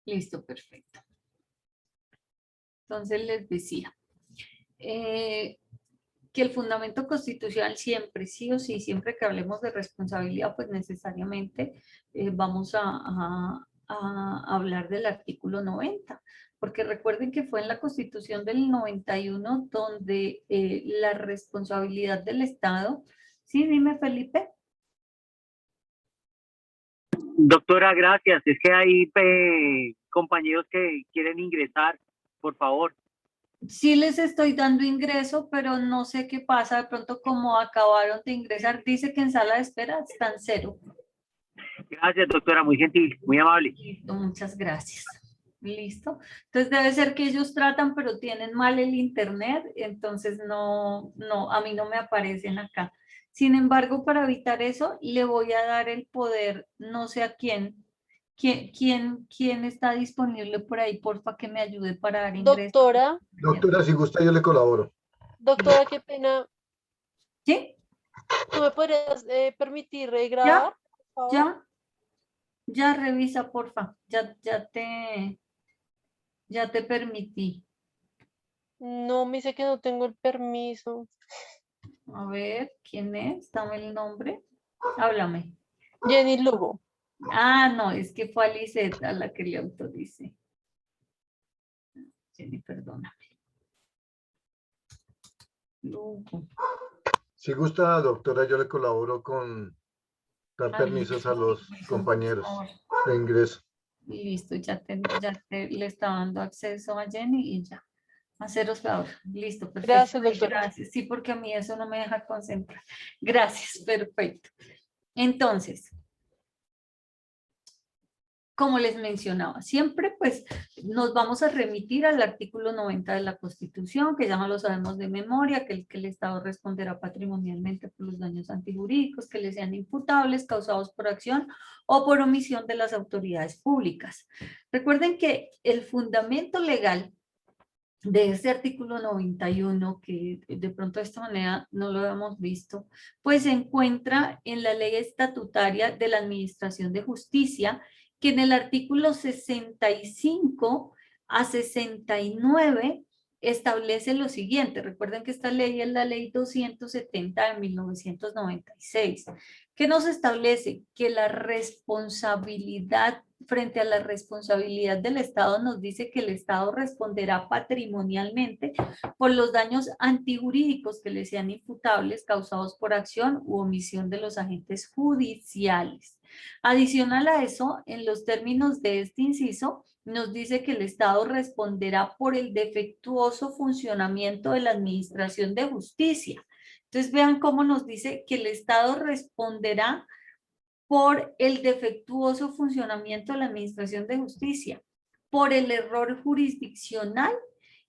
Listo, perfecto. Entonces les decía que el fundamento constitucional siempre, sí o sí, siempre que hablemos de responsabilidad, pues necesariamente vamos a hablar del artículo 90, porque recuerden que fue en la Constitución del 91 donde la responsabilidad del Estado, sí, dime Felipe. Doctora, gracias. Es que hay compañeros que quieren ingresar, por favor. Sí les estoy dando ingreso, pero no sé qué pasa, de pronto como acabaron de ingresar, dice que en sala de espera están 0. Gracias, doctora, muy gentil, muy amable. Listo, muchas gracias. Listo. Entonces debe ser que ellos tratan, pero tienen mal el internet, entonces no, a mí no me aparecen acá. Sin embargo, para evitar eso, le voy a dar el poder, no sé a quién. ¿Quién está disponible por ahí? Porfa, que me ayude para dar ingreso. Doctora, si gusta, yo le colaboro. Doctora, qué pena. ¿Sí? ¿Tú me podrías permitir grabar? Por favor? Ya revisa, porfa. Ya te permití. No, me dice que no tengo el permiso. A ver, ¿quién es? Dame el nombre. Háblame. Jenny Lugo. Ah, no, es que fue a Lisette a la que le autorice. Jenny, perdóname. Lugo. Si gusta, doctora, yo le colaboro con dar permisos a los compañeros de ingreso. Listo, le está dando acceso a Jenny y ya. Haceros favor. Listo, perfecto. Gracias, doctora. Gracias. Sí, porque a mí eso no me deja concentrar. Gracias, perfecto. Entonces, como les mencionaba, siempre pues nos vamos a remitir al artículo 90 de la Constitución, que ya no lo sabemos de memoria, que el Estado responderá patrimonialmente por los daños antijurídicos que le sean imputables, causados por acción o por omisión de las autoridades públicas. Recuerden que el fundamento legal de ese artículo 91, que de pronto de esta manera no lo hemos visto, pues se encuentra en la ley estatutaria de la Administración de Justicia, que en el artículo 65 a 69 establece lo siguiente. Recuerden que esta ley es la ley 270 de 1996, que nos establece que la responsabilidad, frente a la responsabilidad del Estado, nos dice que el Estado responderá patrimonialmente por los daños antijurídicos que le sean imputables causados por acción u omisión de los agentes judiciales. Adicional a eso, en los términos de este inciso, nos dice que el Estado responderá por el defectuoso funcionamiento de la Administración de Justicia. Entonces vean cómo nos dice que el Estado responderá por el defectuoso funcionamiento de la Administración de Justicia, por el error jurisdiccional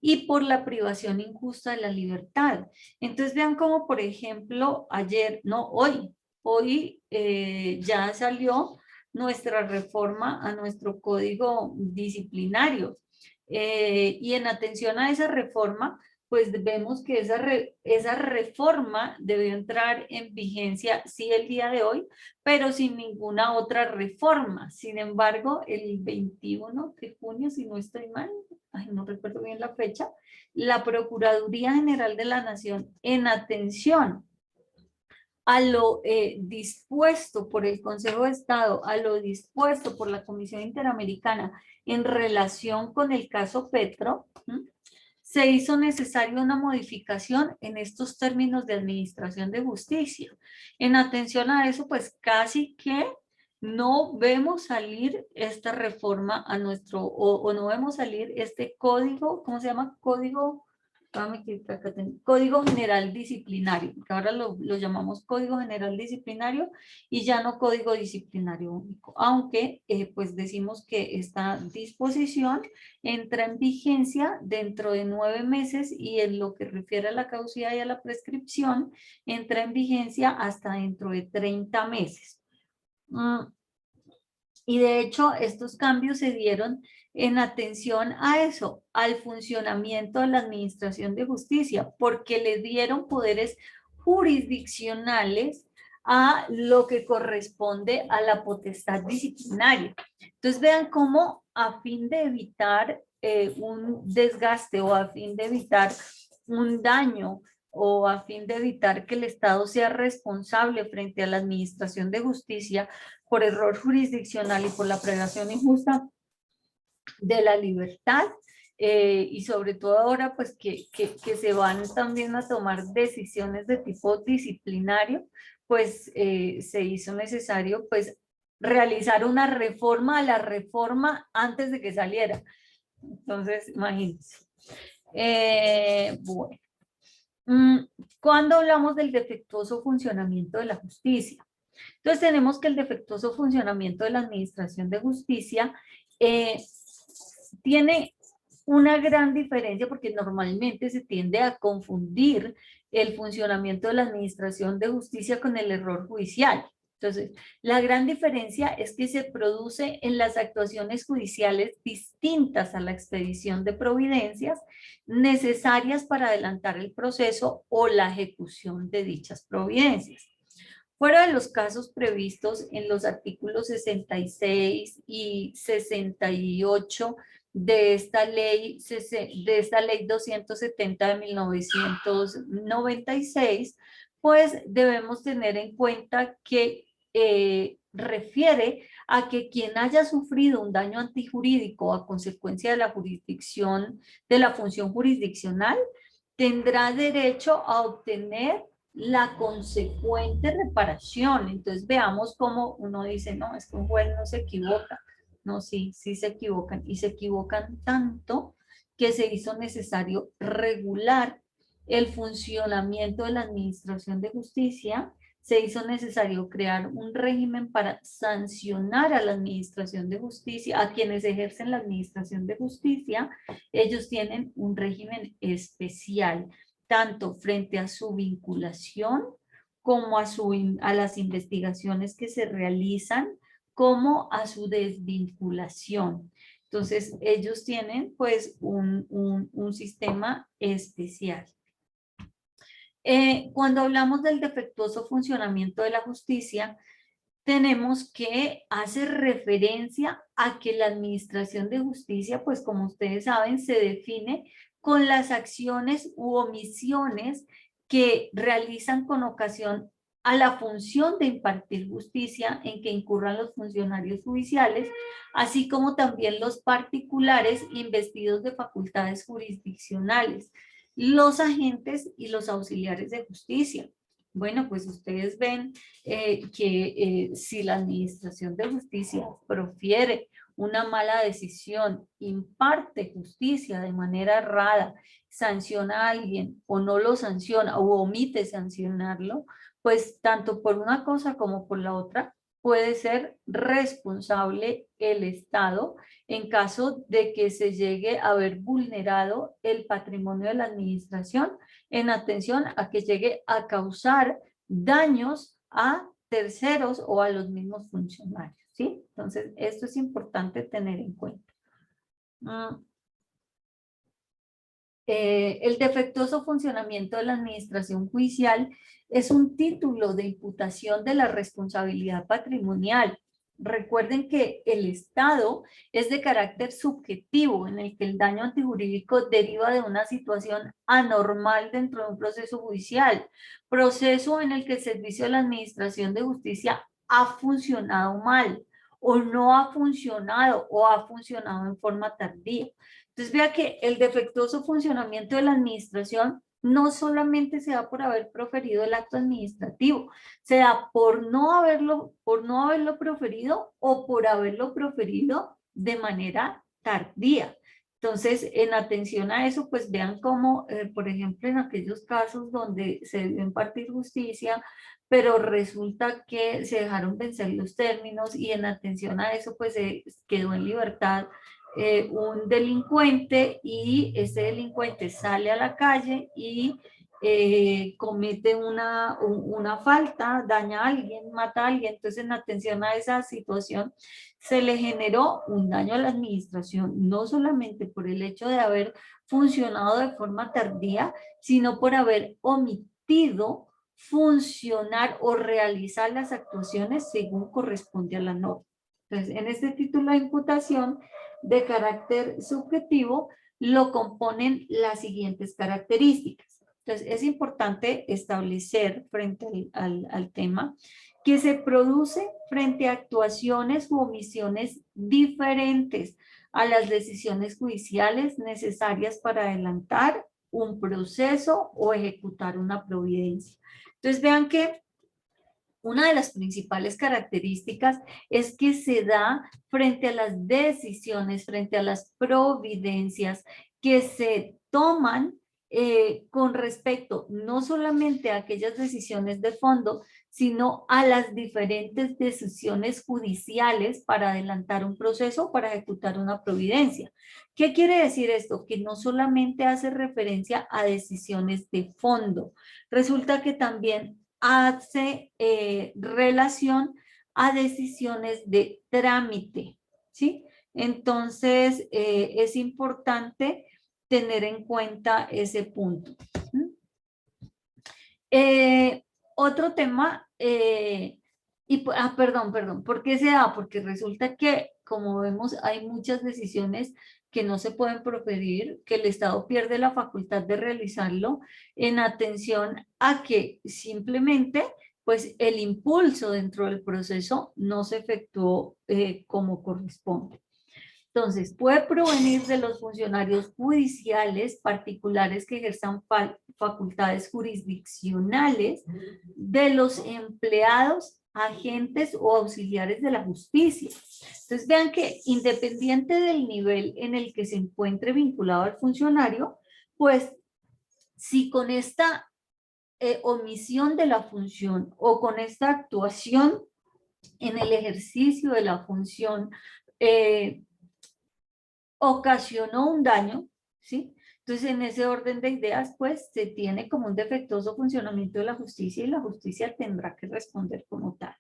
y por la privación injusta de la libertad. Entonces vean cómo, por ejemplo, hoy ya salió nuestra reforma a nuestro código disciplinario. Y en atención a esa reforma, pues vemos que esa reforma debió entrar en vigencia, sí, el día de hoy, pero sin ninguna otra reforma. Sin embargo, el 21 de junio, si no estoy mal, no recuerdo bien la fecha, la Procuraduría General de la Nación, en atención a lo dispuesto por el Consejo de Estado, a lo dispuesto por la Comisión Interamericana en relación con el caso Petro, se hizo necesaria una modificación en estos términos de administración de justicia. En atención a eso, pues casi que no vemos salir esta reforma a nuestro, o no vemos salir este código, ¿cómo se llama? Código General Disciplinario, que ahora lo llamamos Código General Disciplinario y ya no Código Disciplinario Único, aunque pues decimos que esta disposición entra en vigencia dentro de 9 meses y en lo que refiere a la caducidad y a la prescripción, entra en vigencia hasta dentro de 30 meses. Y de hecho, estos cambios se dieron en atención a eso, al funcionamiento de la Administración de Justicia, porque le dieron poderes jurisdiccionales a lo que corresponde a la potestad disciplinaria. Entonces vean cómo a fin de evitar un desgaste o a fin de evitar un daño o a fin de evitar que el Estado sea responsable frente a la administración de justicia por error jurisdiccional y por la privación injusta de la libertad, y sobre todo ahora pues que se van también a tomar decisiones de tipo disciplinario, pues se hizo necesario pues realizar una reforma a la reforma antes de que saliera. Entonces, imagínense. Bueno. Cuando hablamos del defectuoso funcionamiento de la justicia, entonces tenemos que el defectuoso funcionamiento de la administración de justicia tiene una gran diferencia porque normalmente se tiende a confundir el funcionamiento de la administración de justicia con el error judicial. Entonces, la gran diferencia es que se produce en las actuaciones judiciales distintas a la expedición de providencias necesarias para adelantar el proceso o la ejecución de dichas providencias. Fuera de los casos previstos en los artículos 66 y 68 de esta ley 270 de 1996, pues debemos tener en cuenta que refiere a que quien haya sufrido un daño antijurídico a consecuencia de la jurisdicción, de la función jurisdiccional, tendrá derecho a obtener la consecuente reparación. Entonces veamos cómo uno dice, no, es que un juez no se equivoca. No, sí se equivocan y se equivocan tanto que se hizo necesario regular el funcionamiento de la administración de justicia, se hizo necesario crear un régimen para sancionar a la administración de justicia, a quienes ejercen la administración de justicia. Ellos tienen un régimen especial, tanto frente a su vinculación como a las investigaciones que se realizan, como a su desvinculación. Entonces, ellos tienen pues un sistema especial. Cuando hablamos del defectuoso funcionamiento de la justicia, tenemos que hacer referencia a que la administración de justicia, pues como ustedes saben, se define con las acciones u omisiones que realizan con ocasión a la función de impartir justicia en que incurran los funcionarios judiciales, así como también los particulares investidos de facultades jurisdiccionales, los agentes y los auxiliares de justicia. Bueno, pues ustedes ven que si la administración de justicia profiere una mala decisión, imparte justicia de manera errada, sanciona a alguien o no lo sanciona o omite sancionarlo, pues tanto por una cosa como por la otra puede ser responsable el Estado en caso de que se llegue a haber vulnerado el patrimonio de la administración en atención a que llegue a causar daños a terceros o a los mismos funcionarios, ¿sí? Entonces, esto es importante tener en cuenta. El defectuoso funcionamiento de la administración judicial es un título de imputación de la responsabilidad patrimonial. Recuerden que el Estado es de carácter subjetivo, en el que el daño antijurídico deriva de una situación anormal dentro de un proceso judicial, proceso en el que el servicio de la administración de justicia ha funcionado mal, o no ha funcionado, o ha funcionado en forma tardía. Entonces vea que el defectuoso funcionamiento de la administración no solamente se da por haber proferido el acto administrativo, se da por no haberlo proferido o por haberlo proferido de manera tardía. Entonces, en atención a eso, pues vean cómo, por ejemplo, en aquellos casos donde se debe impartir justicia, pero resulta que se dejaron vencer los términos y en atención a eso, pues se quedó en libertad un delincuente y ese delincuente sale a la calle y comete una falta, daña a alguien, mata a alguien. Entonces, en atención a esa situación, se le generó un daño a la administración, no solamente por el hecho de haber funcionado de forma tardía, sino por haber omitido funcionar o realizar las actuaciones según corresponde a la norma. Entonces, en este título de imputación de carácter subjetivo lo componen las siguientes características. Entonces, es importante establecer frente al tema que se produce frente a actuaciones u omisiones diferentes a las decisiones judiciales necesarias para adelantar un proceso o ejecutar una providencia. Entonces, vean que una de las principales características es que se da frente a las decisiones, frente a las providencias que se toman con respecto no solamente a aquellas decisiones de fondo, sino a las diferentes decisiones judiciales para adelantar un proceso o para ejecutar una providencia. ¿Qué quiere decir esto? Que no solamente hace referencia a decisiones de fondo, resulta que también hace relación a decisiones de trámite, ¿sí? Entonces, es importante tener en cuenta ese punto. Otro tema, perdón, ¿por qué se da? Porque resulta que, como vemos, hay muchas decisiones que no se pueden proferir, que el Estado pierde la facultad de realizarlo en atención a que simplemente pues el impulso dentro del proceso no se efectuó como corresponde. Entonces, puede provenir de los funcionarios judiciales particulares que ejerzan facultades jurisdiccionales, de los empleados, agentes o auxiliares de la justicia. Entonces, vean que independiente del nivel en el que se encuentre vinculado al funcionario, pues si con esta omisión de la función o con esta actuación en el ejercicio de la función ocasionó un daño, ¿sí? Entonces, en ese orden de ideas, pues, se tiene como un defectuoso funcionamiento de la justicia y la justicia tendrá que responder como tal.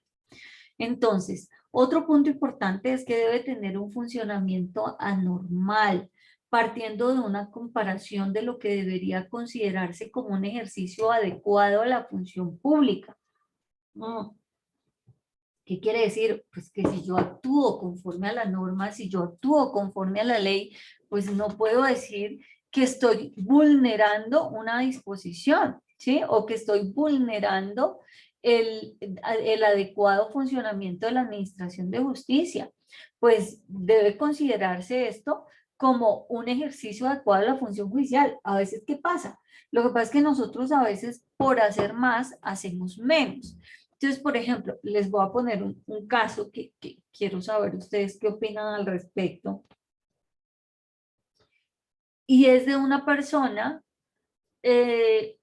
Entonces, otro punto importante es que debe tener un funcionamiento anormal, partiendo de una comparación de lo que debería considerarse como un ejercicio adecuado a la función pública. ¿Qué quiere decir? Pues que si yo actúo conforme a la norma, si yo actúo conforme a la ley, pues no puedo decir que estoy vulnerando una disposición, ¿sí? O que estoy vulnerando el adecuado funcionamiento de la administración de justicia. Pues debe considerarse esto como un ejercicio adecuado a la función judicial. A veces, ¿qué pasa? Lo que pasa es que nosotros a veces por hacer más, hacemos menos. Entonces, por ejemplo, les voy a poner un caso que quiero saber ustedes qué opinan al respecto. Y es de una persona que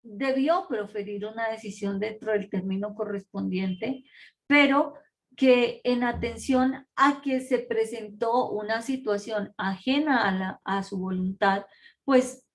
debió proferir una decisión dentro del término correspondiente, pero que en atención a que se presentó una situación ajena a su voluntad, pues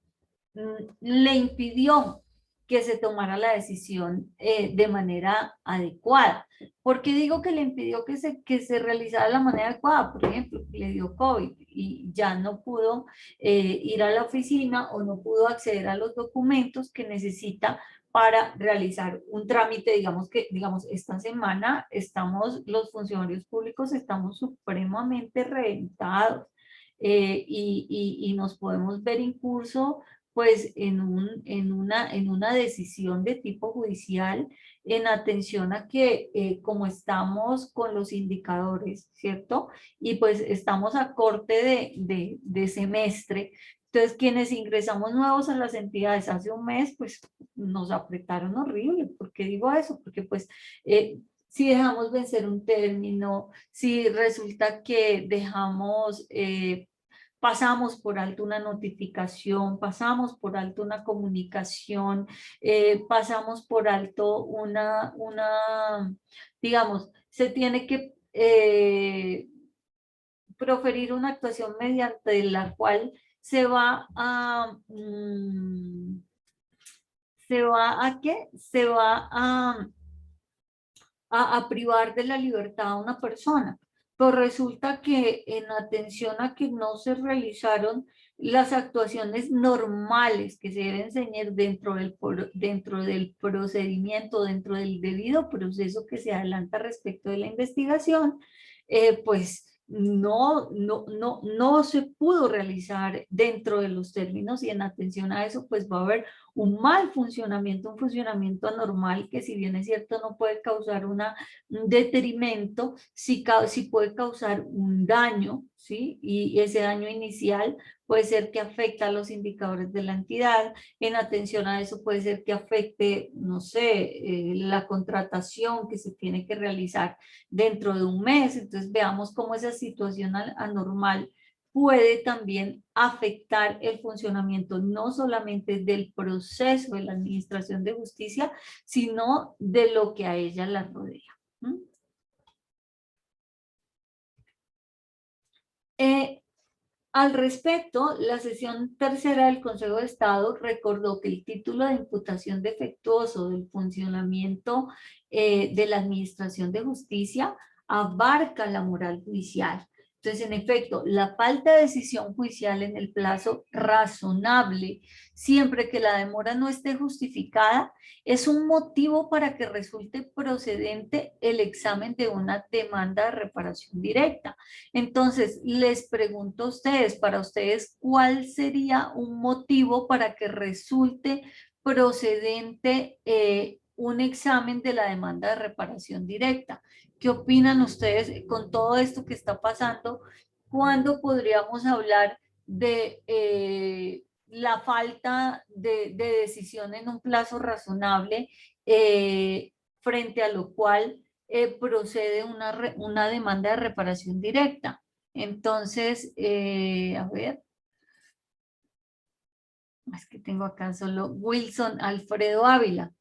le impidió que se tomara la decisión de manera adecuada. ¿Por qué digo que le impidió que se realizara de la manera adecuada? Por ejemplo, le dio COVID y ya no pudo ir a la oficina o no pudo acceder a los documentos que necesita para realizar un trámite. Digamos, esta semana los funcionarios públicos estamos supremamente reventados y nos podemos ver incurso pues en una decisión de tipo judicial en atención a que como estamos con los indicadores, ¿cierto? Y pues estamos a corte de semestre, entonces quienes ingresamos nuevos a las entidades hace un mes, pues nos apretaron horrible. ¿Por qué digo eso? Porque pues si dejamos vencer un término, si resulta que dejamos pasamos por alto una notificación, pasamos por alto una comunicación, pasamos por alto digamos, se tiene que proferir una actuación mediante la cual se va a... ¿se va a qué? Se va a privar de la libertad a una persona. Pero resulta que en atención a que no se realizaron las actuaciones normales que se deben seguir dentro del procedimiento, dentro del debido proceso que se adelanta respecto de la investigación, pues no se pudo realizar dentro de los términos, y en atención a eso pues va a haber un mal funcionamiento, un funcionamiento anormal que, si bien es cierto no puede causar un detrimento, sí puede causar un daño, ¿sí? Y ese daño inicial puede ser que afecta a los indicadores de la entidad. En atención a eso puede ser que afecte, no sé, la contratación que se tiene que realizar dentro de un mes. Entonces veamos cómo esa situación anormal puede también afectar el funcionamiento no solamente del proceso de la administración de justicia, sino de lo que a ella la rodea. Al respecto, la sesión tercera del Consejo de Estado recordó que el título de imputación defectuoso del funcionamiento de la Administración de Justicia abarca la moral judicial. Entonces, en efecto, la falta de decisión judicial en el plazo razonable, siempre que la demora no esté justificada, es un motivo para que resulte procedente el examen de una demanda de reparación directa. Entonces, les pregunto a ustedes, para ustedes, ¿cuál sería un motivo para que resulte procedente un examen de la demanda de reparación directa? ¿Qué opinan ustedes con todo esto que está pasando? ¿Cuándo podríamos hablar de la falta de decisión en un plazo razonable, frente a lo cual procede una demanda de reparación directa? Entonces, a ver, es que tengo acá solo Wilson Alfredo Ávila.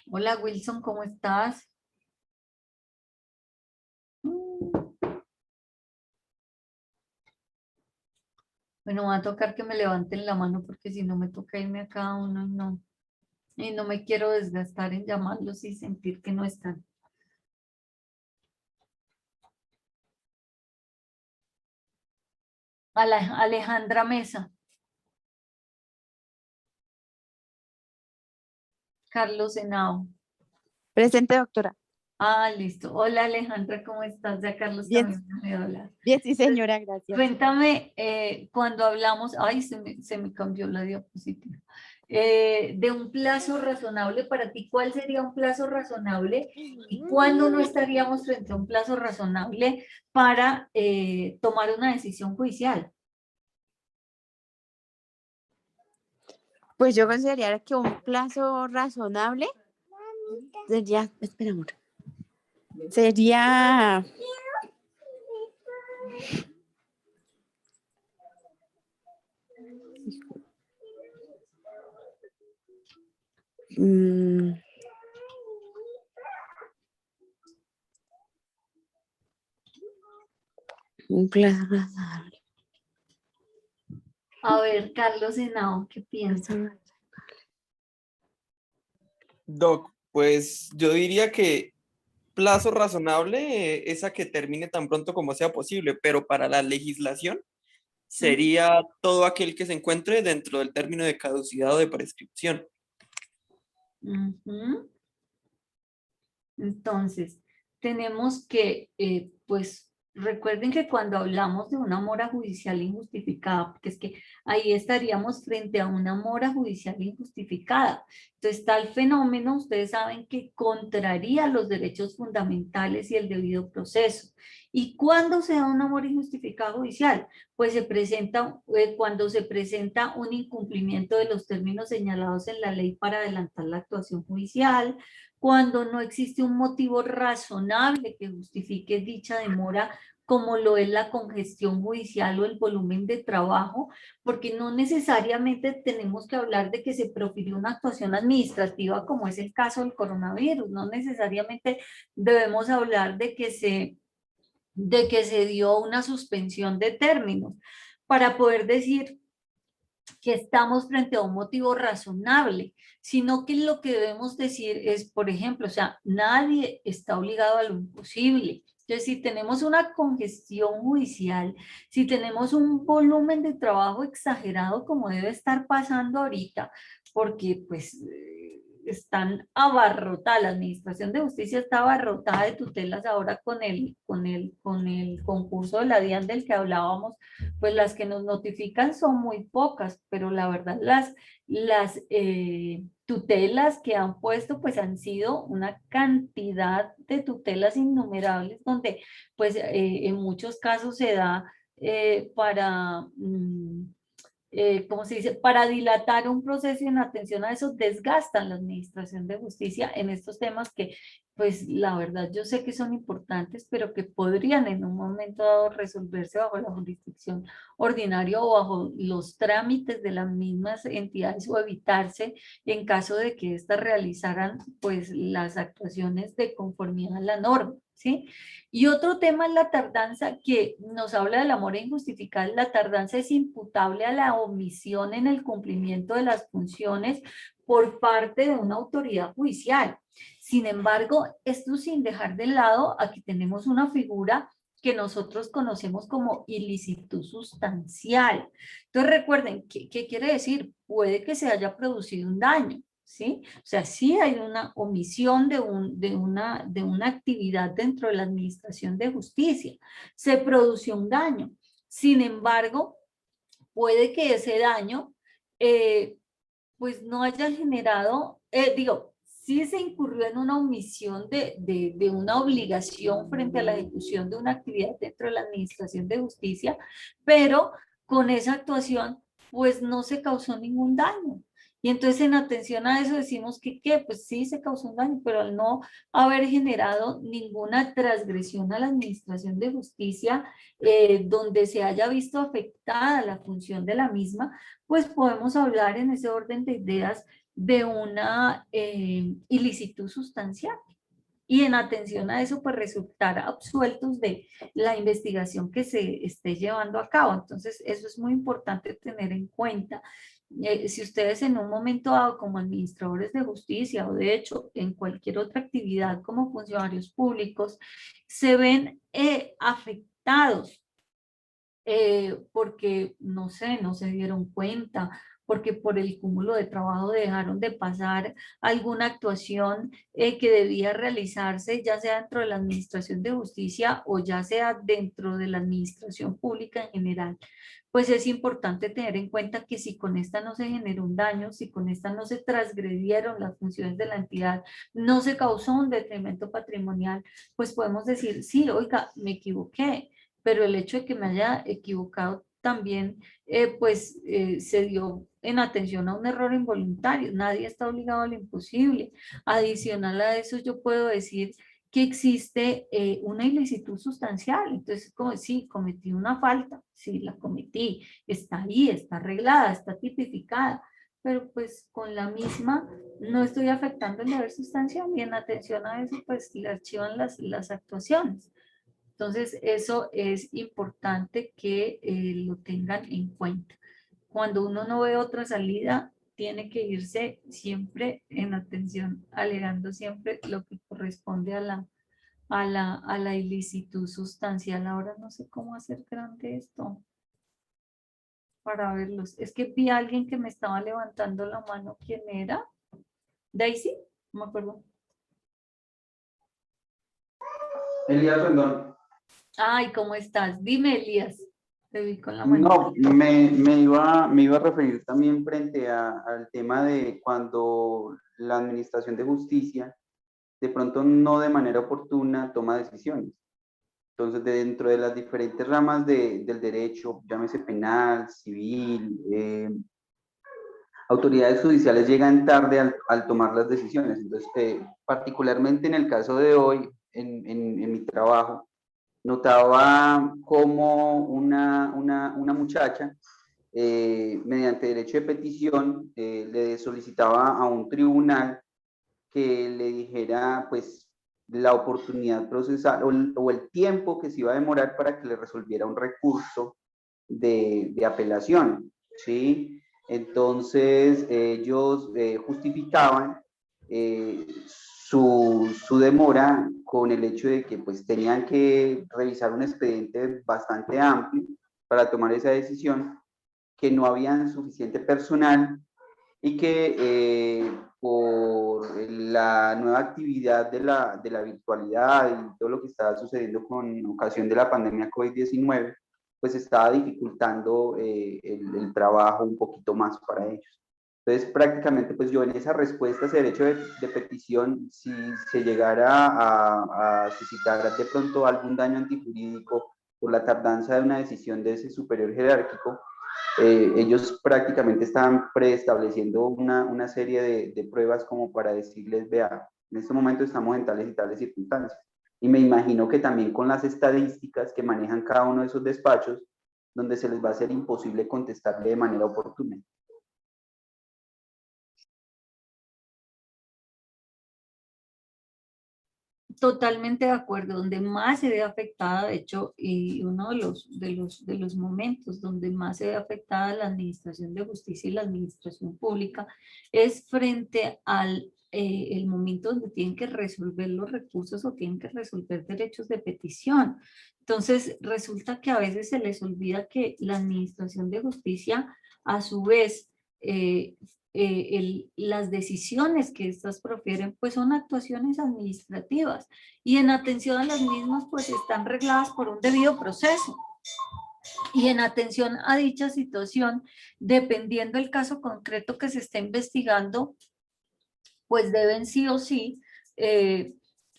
Hola Wilson, ¿cómo estás? Bueno, va a tocar que me levanten la mano, porque si no me toca irme a cada uno, no. Y no me quiero desgastar en llamarlos y sentir que no están. Alejandra Mesa. Carlos Henao. Presente, doctora. Ah, listo. Hola Alejandra, ¿cómo estás? Ya Carlos Bien, también me habla. bien, sí, señora, gracias. Cuéntame, cuando hablamos, ay, se me cambió la diapositiva, de un plazo razonable para ti, ¿cuál sería un plazo razonable y cuándo no estaríamos frente a un plazo razonable para tomar una decisión judicial? Pues yo consideraría que un plazo razonable sería, espera, amor, sería un plazo razonable. A ver, Carlos Henao, ¿qué piensas? Doc, pues yo diría que plazo razonable es a que termine tan pronto como sea posible, pero para la legislación sería todo aquel que se encuentre dentro del término de caducidad o de prescripción. Entonces, tenemos que, pues, recuerden que cuando hablamos de una mora judicial injustificada, porque es que ahí estaríamos frente a una mora judicial injustificada. Entonces, tal fenómeno, ustedes saben que contraría los derechos fundamentales y el debido proceso. ¿Y cuándo se da una mora injustificada judicial? Pues se presenta, cuando se presenta un incumplimiento de los términos señalados en la ley para adelantar la actuación judicial, cuando no existe un motivo razonable que justifique dicha demora, como lo es la congestión judicial o el volumen de trabajo, porque no necesariamente tenemos que hablar de que se profirió una actuación administrativa, como es el caso del coronavirus. No necesariamente debemos hablar de que se dio una suspensión de términos para poder decir que estamos frente a un motivo razonable, sino que lo que debemos decir es, por ejemplo, o sea, nadie está obligado a lo imposible. Entonces, si tenemos una congestión judicial, si tenemos un volumen de trabajo exagerado como debe estar pasando ahorita, porque pues están abarrotadas, la Administración de Justicia está abarrotada de tutelas ahora con el concurso de la DIAN del que hablábamos, pues las que nos notifican son muy pocas, pero la verdad las tutelas que han puesto pues han sido una cantidad de tutelas innumerables donde pues en muchos casos se da para ¿cómo se dice? Para dilatar un proceso y en atención a eso desgastan la Administración de Justicia en estos temas que, pues la verdad yo sé que son importantes, pero que podrían en un momento dado resolverse bajo la jurisdicción ordinaria o bajo los trámites de las mismas entidades o evitarse en caso de que éstas realizaran pues las actuaciones de conformidad a la norma, ¿sí? Y otro tema es la tardanza, que nos habla de la mora injustificada. La tardanza es imputable a la omisión en el cumplimiento de las funciones por parte de una autoridad judicial. Sin embargo, esto sin dejar de lado, aquí tenemos una figura que nosotros conocemos como ilicitud sustancial. Entonces recuerden, ¿qué quiere decir? Puede que se haya producido un daño, ¿sí? O sea, sí hay una omisión de una actividad dentro de la Administración de Justicia. Se produció un daño. Sin embargo, puede que ese daño pues no haya generado, sí se incurrió en una omisión de una obligación frente a la ejecución de una actividad dentro de la Administración de Justicia, pero con esa actuación pues no se causó ningún daño. Y entonces en atención a eso decimos que, ¿qué? Pues sí se causó un daño, pero al no haber generado ninguna transgresión a la Administración de Justicia, donde se haya visto afectada la función de la misma, pues podemos hablar en ese orden de ideas de una ilicitud sustancial. Y en atención a eso, pues resultar absueltos de la investigación que se esté llevando a cabo. Entonces, eso es muy importante tener en cuenta. Si ustedes en un momento dado como administradores de justicia o de hecho en cualquier otra actividad como funcionarios públicos se ven afectados porque, no sé, no se dieron cuenta, porque por el cúmulo de trabajo dejaron de pasar alguna actuación que debía realizarse, ya sea dentro de la Administración de Justicia o ya sea dentro de la Administración Pública en general, pues es importante tener en cuenta que si con esta no se generó un daño, si con esta no se transgredieron las funciones de la entidad, no se causó un detrimento patrimonial, pues podemos decir, sí, oiga, me equivoqué, pero el hecho de que me haya equivocado también, se dio en atención a un error involuntario. Nadie está obligado a lo imposible. Adicional a eso, yo puedo decir que existe una ilicitud sustancial. Entonces, como sí, cometí una falta, sí, la cometí, está ahí, está arreglada, está tipificada, pero pues con la misma no estoy afectando el deber sustancial y en atención a eso, pues le archivan las actuaciones. Entonces, eso es importante que lo tengan en cuenta. Cuando uno no ve otra salida, tiene que irse siempre en atención, alegando siempre lo que corresponde a la ilicitud sustancial. Ahora no sé cómo hacer grande esto para verlos. Es que vi a alguien que me estaba levantando la mano. ¿Quién era? ¿Daisy? No me acuerdo. Elías Rendón. Ay, ¿cómo estás? Dime, Elías. Te vi con la mano. No, me iba a referir también frente al tema de cuando la Administración de Justicia de pronto no de manera oportuna toma decisiones. Entonces, dentro de las diferentes ramas del derecho, llámese penal, civil, autoridades judiciales llegan tarde al tomar las decisiones. Entonces, particularmente en el caso de hoy, en mi trabajo, notaba cómo una muchacha, mediante derecho de petición, le solicitaba a un tribunal que le dijera, pues, la oportunidad procesal o el tiempo que se iba a demorar para que le resolviera un recurso de apelación, ¿sí? Entonces, ellos justificaban su demora con el hecho de que pues tenían que revisar un expediente bastante amplio para tomar esa decisión, que no había suficiente personal y que por la nueva actividad de la virtualidad y todo lo que estaba sucediendo con ocasión de la pandemia COVID-19, pues estaba dificultando el trabajo un poquito más para ellos. Entonces, prácticamente, pues yo en esa respuesta, ese derecho de petición, si se llegara a suscitar de pronto algún daño antijurídico por la tardanza de una decisión de ese superior jerárquico, ellos prácticamente estaban preestableciendo una serie de pruebas como para decirles, vea, en este momento estamos en tales y tales circunstancias. Y me imagino que también con las estadísticas que manejan cada uno de esos despachos, donde se les va a ser imposible contestarle de manera oportuna. Totalmente de acuerdo, donde más se ve afectada, de hecho, y uno de los momentos donde más se ve afectada la administración de justicia y la administración pública es frente al el momento donde tienen que resolver los recursos o tienen que resolver derechos de petición. Entonces, resulta que a veces se les olvida que la administración de justicia, a su vez, las decisiones que estas profieren pues son actuaciones administrativas y en atención a las mismas pues están regladas por un debido proceso. Y en atención a dicha situación, dependiendo del caso concreto que se esté investigando, pues deben sí o sí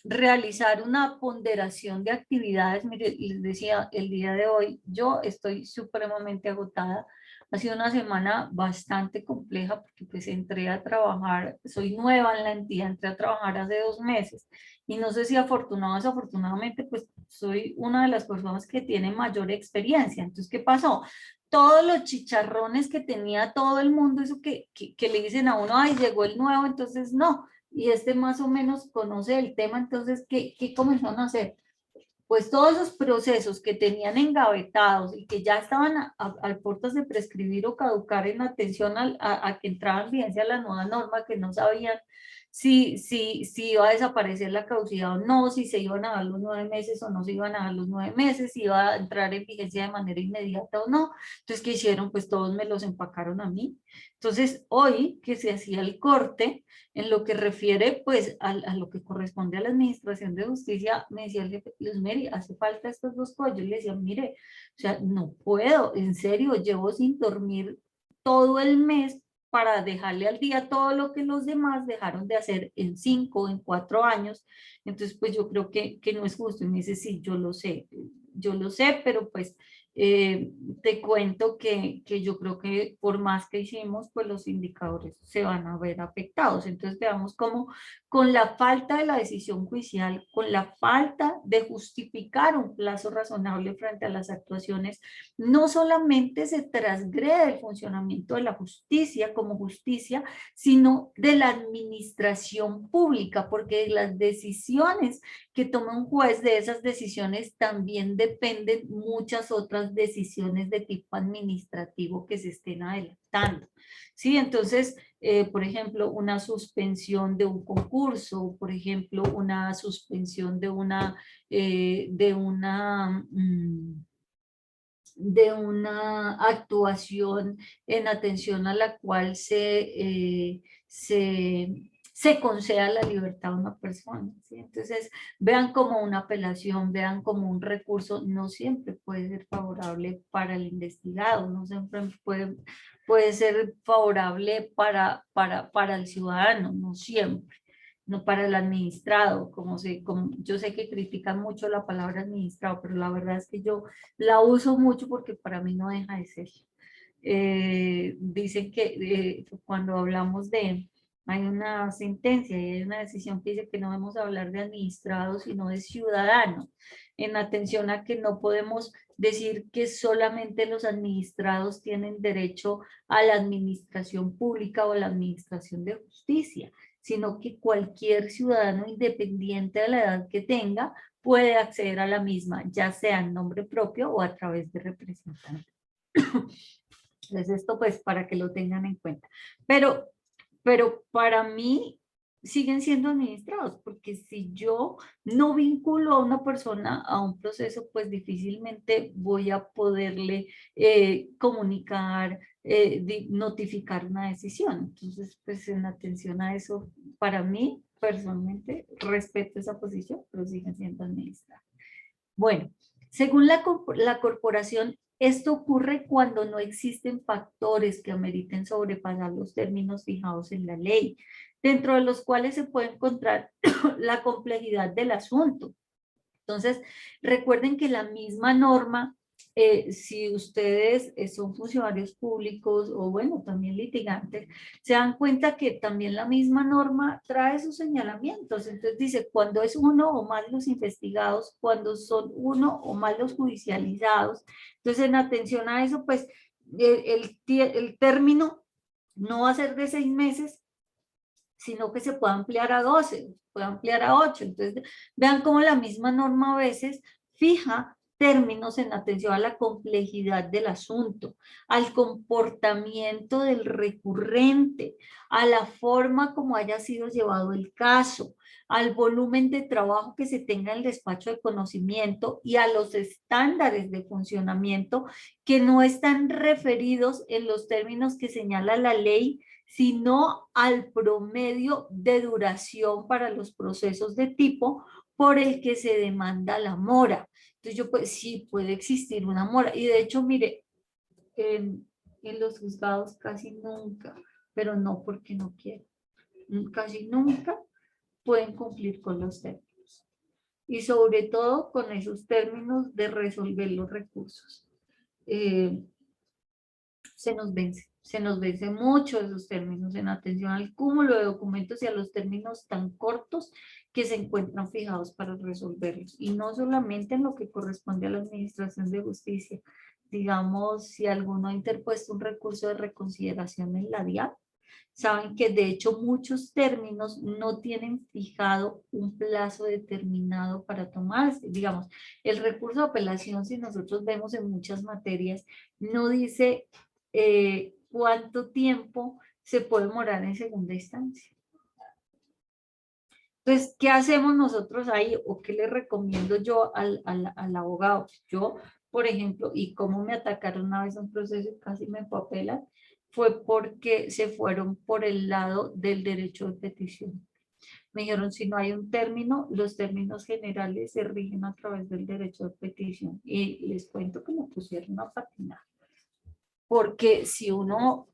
realizar una ponderación de actividades. Mire, les decía, el día de hoy yo estoy supremamente agotada. Ha sido una semana bastante compleja porque pues entré a trabajar, soy nueva en la entidad, entré a trabajar hace 2 meses y no sé si afortunado o desafortunadamente pues soy una de las personas que tiene mayor experiencia. Entonces, ¿qué pasó? Todos los chicharrones que tenía todo el mundo, eso que le dicen a uno, ay, llegó el nuevo, entonces no, y este más o menos conoce el tema, entonces, ¿qué comenzaron a hacer? Pues todos esos procesos que tenían engavetados y que ya estaban a puertas de prescribir o caducar en atención a que entraba en vigencia la nueva norma, que no sabían si iba a desaparecer la caducidad o no, si se iban a dar los 9 meses o no se iban a dar los 9 meses, si iba a entrar en vigencia de manera inmediata o no. Entonces, ¿qué hicieron? Pues todos me los empacaron a mí. Entonces, hoy que se hacía el corte, en lo que refiere pues a lo que corresponde a la administración de justicia, me decía el jefe, Luz Mary, hace falta estos 2 cosas. Yo le decía, mire, o sea, no puedo, en serio, llevo sin dormir todo el mes para dejarle al día todo lo que los demás dejaron de hacer en 5, en 4 años. Entonces, pues yo creo que no es justo. Y me dice, sí, yo lo sé, pero pues te cuento que yo creo que por más que hicimos, pues los indicadores se van a ver afectados. Entonces veamos cómo con la falta de la decisión judicial, con la falta de justificar un plazo razonable frente a las actuaciones, no solamente se transgrede el funcionamiento de la justicia como justicia, sino de la administración pública, porque las decisiones que toma un juez, de esas decisiones también dependen muchas otras decisiones de tipo administrativo que se estén adelantando. Sí, entonces, por ejemplo, una suspensión de un concurso, por ejemplo, una suspensión de una actuación en atención a la cual se conceda la libertad a una persona, ¿sí? Entonces, vean como una apelación, vean como un recurso, no siempre puede ser favorable para el investigado, no siempre puede ser favorable para el ciudadano, no siempre. No para el administrado, como yo sé que critican mucho la palabra administrado, pero la verdad es que yo la uso mucho porque para mí no deja de ser. Dicen que cuando hablamos hay una sentencia y hay una decisión que dice que no debemos hablar de administrados, sino de ciudadanos, en atención a que no podemos decir que solamente los administrados tienen derecho a la administración pública o a la administración de justicia, sino que cualquier ciudadano, independiente de la edad que tenga, puede acceder a la misma, ya sea en nombre propio o a través de representantes. Entonces esto pues para que lo tengan en cuenta. Pero para mí siguen siendo administrados, porque si yo no vinculo a una persona a un proceso, pues difícilmente voy a poderle comunicar, notificar una decisión. Entonces, pues en atención a eso, para mí, personalmente, respeto esa posición, pero siguen siendo administrados. Bueno, según la corporación, esto ocurre cuando no existen factores que ameriten sobrepasar los términos fijados en la ley, dentro de los cuales se puede encontrar la complejidad del asunto. Entonces, recuerden que la misma norma, si ustedes son funcionarios públicos o bueno, también litigantes, se dan cuenta que también la misma norma trae sus señalamientos. Entonces dice, cuando es uno o más los investigados, cuando son uno o más los judicializados. Entonces, en atención a eso, pues el término no va a ser de 6 meses, sino que se puede ampliar a 12, puede ampliar a 8. Entonces, vean cómo la misma norma a veces fija términos en atención a la complejidad del asunto, al comportamiento del recurrente, a la forma como haya sido llevado el caso, al volumen de trabajo que se tenga en el despacho de conocimiento y a los estándares de funcionamiento que no están referidos en los términos que señala la ley, sino al promedio de duración para los procesos de tipo por el que se demanda la mora. Entonces yo pues sí puede existir una mora, y de hecho mire, en los juzgados casi nunca, pero no porque no quieren, casi nunca pueden cumplir con los términos, y sobre todo con esos términos de resolver los recursos. Se nos vence mucho esos términos en atención al cúmulo de documentos y a los términos tan cortos que se encuentran fijados para resolverlos. Y no solamente en lo que corresponde a la Administración de Justicia. Digamos, si alguno ha interpuesto un recurso de reconsideración en la DIAP, saben que de hecho muchos términos no tienen fijado un plazo determinado para tomarse. Digamos, el recurso de apelación, si nosotros vemos en muchas materias, no dice cuánto tiempo se puede demorar en segunda instancia. Entonces, ¿qué hacemos nosotros ahí? ¿O qué le recomiendo yo al abogado? Yo, por ejemplo, y cómo me atacaron una vez un proceso y casi me empapelan, fue porque se fueron por el lado del derecho de petición. Me dijeron, si no hay un término, los términos generales se rigen a través del derecho de petición. Y les cuento que me pusieron a patinar. Porque si uno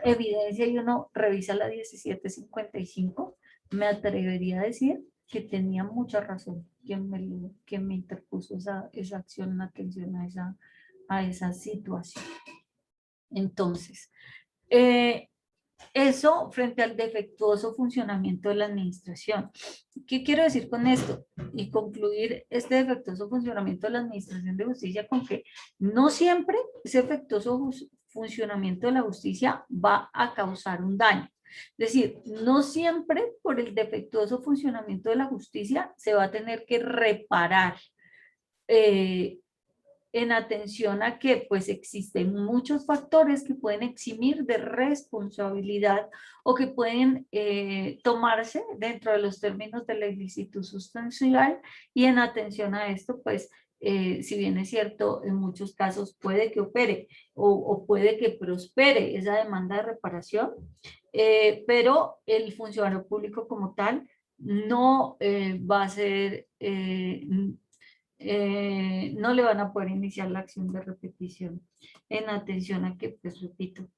evidencia y uno revisa la 1755, me atrevería a decir que tenía mucha razón quien me interpuso esa acción en atención a esa situación. Entonces, eso frente al defectuoso funcionamiento de la administración. ¿Qué quiero decir con esto? Y concluir este defectuoso funcionamiento de la administración de justicia con que no siempre ese defectuoso funcionamiento de la justicia va a causar un daño. Es decir, no siempre por el defectuoso funcionamiento de la justicia se va a tener que reparar en atención a que pues existen muchos factores que pueden eximir de responsabilidad o que pueden tomarse dentro de los términos de la ilicitud sustancial, y en atención a esto pues si bien es cierto, en muchos casos puede que opere o puede que prospere esa demanda de reparación, pero el funcionario público como tal no va a ser, no le van a poder iniciar la acción de repetición en atención a que, pues repito,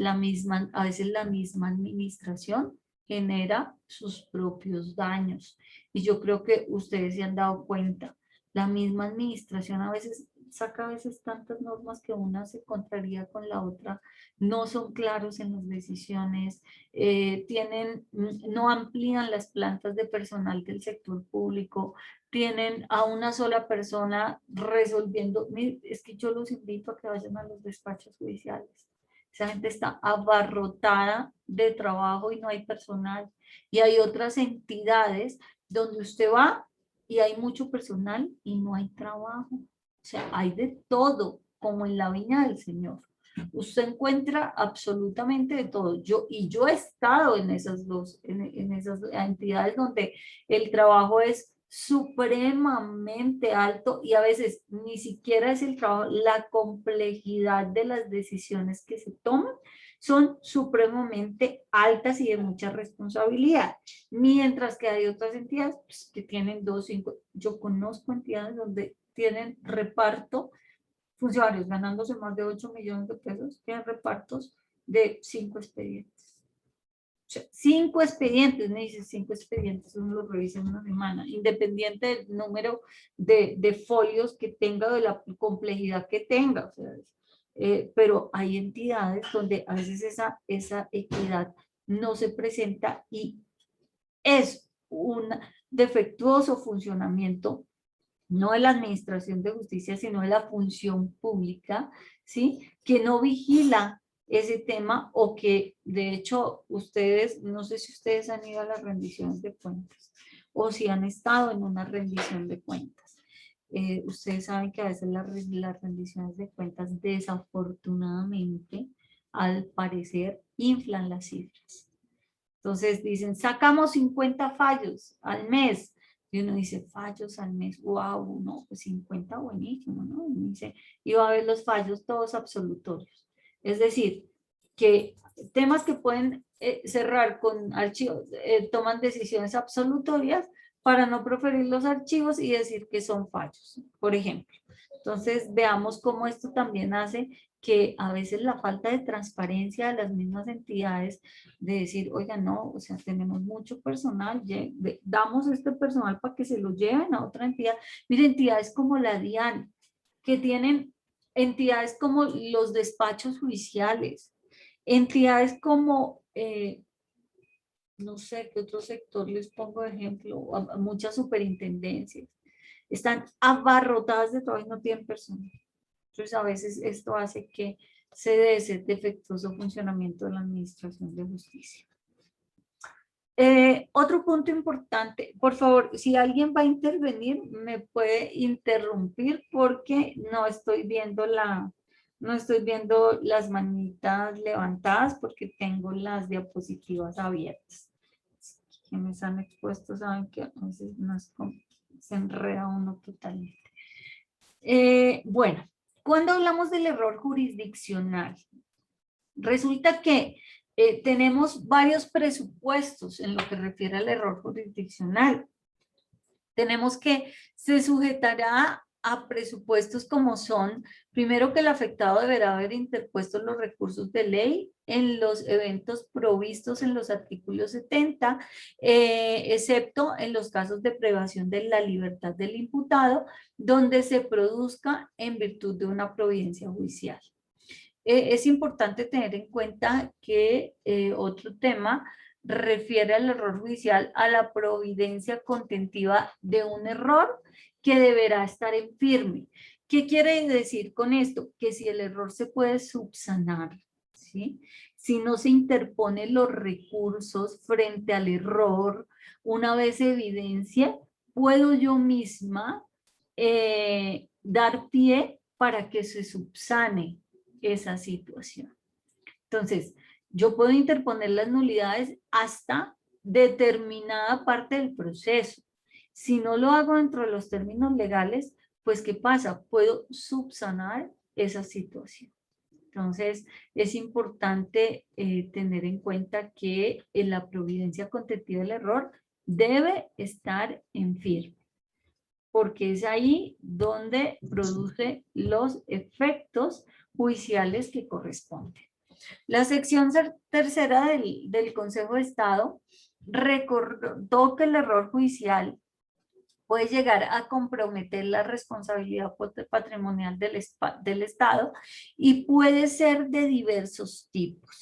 a veces la misma administración genera sus propios daños. Y yo creo que ustedes se han dado cuenta, la misma administración a veces saca tantas normas que una se contraría con la otra, no son claros en las decisiones, no amplían las plantas de personal del sector público, tienen a una sola persona resolviendo. Es que yo los invito a que vayan a los despachos judiciales. Esa gente está abarrotada de trabajo y no hay personal. Y hay otras entidades donde usted va y hay mucho personal y no hay trabajo. O sea, hay de todo, como en la viña del Señor. Usted encuentra absolutamente de todo. Yo he estado en esas en esas entidades donde el trabajo es supremamente alto y a veces ni siquiera es el trabajo, la complejidad de las decisiones que se toman son supremamente altas y de mucha responsabilidad, mientras que hay otras entidades pues, que tienen 2, 5, yo conozco entidades donde tienen reparto, funcionarios ganándose más de 8 millones de pesos, tienen repartos de 5 expedientes. O sea, 5 expedientes, me dice 5 expedientes, uno los revisa en una semana, independiente del número de folios que tenga, de la complejidad que tenga. O sea, pero hay entidades donde a veces esa equidad no se presenta y es un defectuoso funcionamiento, no de la administración de justicia, sino de la función pública, ¿sí? Que no vigila ese tema o que de hecho ustedes, no sé si ustedes han ido a las rendiciones de cuentas o si han estado en una rendición de cuentas. Ustedes saben que a veces las rendiciones de cuentas desafortunadamente, al parecer, inflan las cifras. Entonces dicen, sacamos 50 fallos al mes. Y uno dice, fallos al mes, wow, no, pues 50 buenísimo, ¿no? Y dice, y va a ver los fallos todos absolutorios. Es decir, que temas que pueden cerrar con archivos, toman decisiones absolutorias para no proferir los archivos y decir que son fallos, por ejemplo. Entonces, veamos cómo esto también hace que a veces la falta de transparencia de las mismas entidades, de decir, oiga, no, o sea, tenemos mucho personal, damos este personal para que se lo lleven a otra entidad. Mire, entidades como la DIAN, que tienen entidades como los despachos judiciales, entidades como, no sé, ¿qué otro sector les pongo de ejemplo? A muchas superintendencias. Están abarrotadas de trabajo y no tienen personal. Entonces, a veces esto hace que se dé ese defectuoso funcionamiento de la administración de justicia. Otro punto importante, por favor, si alguien va a intervenir, me puede interrumpir porque no estoy viendo las manitas levantadas porque tengo las diapositivas abiertas. Quienes han expuesto saben que a veces se enreda uno totalmente. Bueno, cuando hablamos del error jurisdiccional, resulta que tenemos varios presupuestos en lo que refiere al error jurisdiccional. Tenemos que se sujetará a presupuestos como son, primero que el afectado deberá haber interpuesto los recursos de ley en los eventos provistos en los artículos 70, excepto en los casos de privación de la libertad del imputado, donde se produzca en virtud de una providencia judicial. Es importante tener en cuenta que otro tema refiere al error judicial a la providencia contentiva de un error que deberá estar en firme. ¿Qué quiere decir con esto? Que si el error se puede subsanar, ¿sí? Si no se interponen los recursos frente al error, una vez evidencia, puedo yo misma dar pie para que se subsane esa situación. Entonces, yo puedo interponer las nulidades hasta determinada parte del proceso. Si no lo hago dentro de los términos legales, pues ¿qué pasa? Puedo subsanar esa situación. Entonces, es importante tener en cuenta que la providencia contentiva del error debe estar en firme, porque es ahí donde produce los efectos judiciales que corresponden. La sección tercera del Consejo de Estado recordó que el error judicial puede llegar a comprometer la responsabilidad patrimonial del Estado y puede ser de diversos tipos.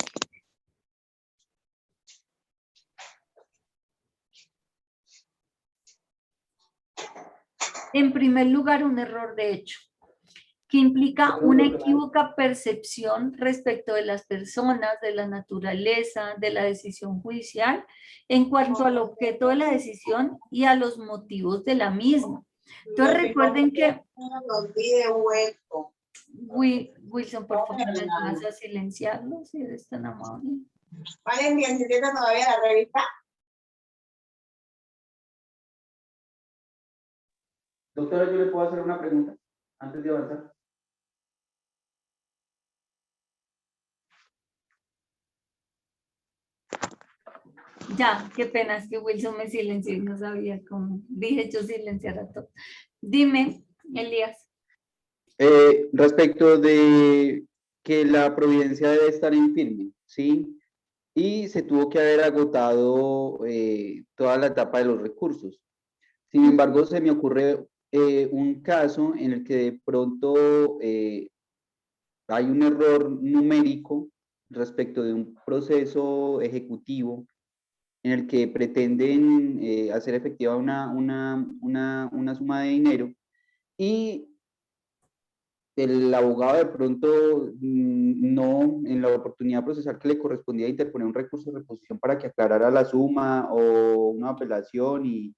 En primer lugar, un error de hecho, que implica una equívoca percepción respecto de las personas, de la naturaleza, de la decisión judicial, en cuanto al objeto de la decisión y a los motivos de la misma. Entonces recuerden que Wilson, por favor, ¿me vas a silenciarlo si eres tan amable? ¿Valen 17 todavía la revista? Doctora, ¿yo le puedo hacer una pregunta antes de avanzar? Ya, qué pena, es que Wilson me silenció y no sabía cómo. Dije yo silenciar a todos. Dime, Elías. Respecto de que la providencia debe estar en firme, ¿sí? Y se tuvo que haber agotado toda la etapa de los recursos. Sin embargo, se me ocurre un caso en el que de pronto hay un error numérico respecto de un proceso ejecutivo en el que pretenden hacer efectiva una suma de dinero y el abogado de pronto no, en la oportunidad procesal que le correspondía, interponer un recurso de reposición para que aclarara la suma o una apelación y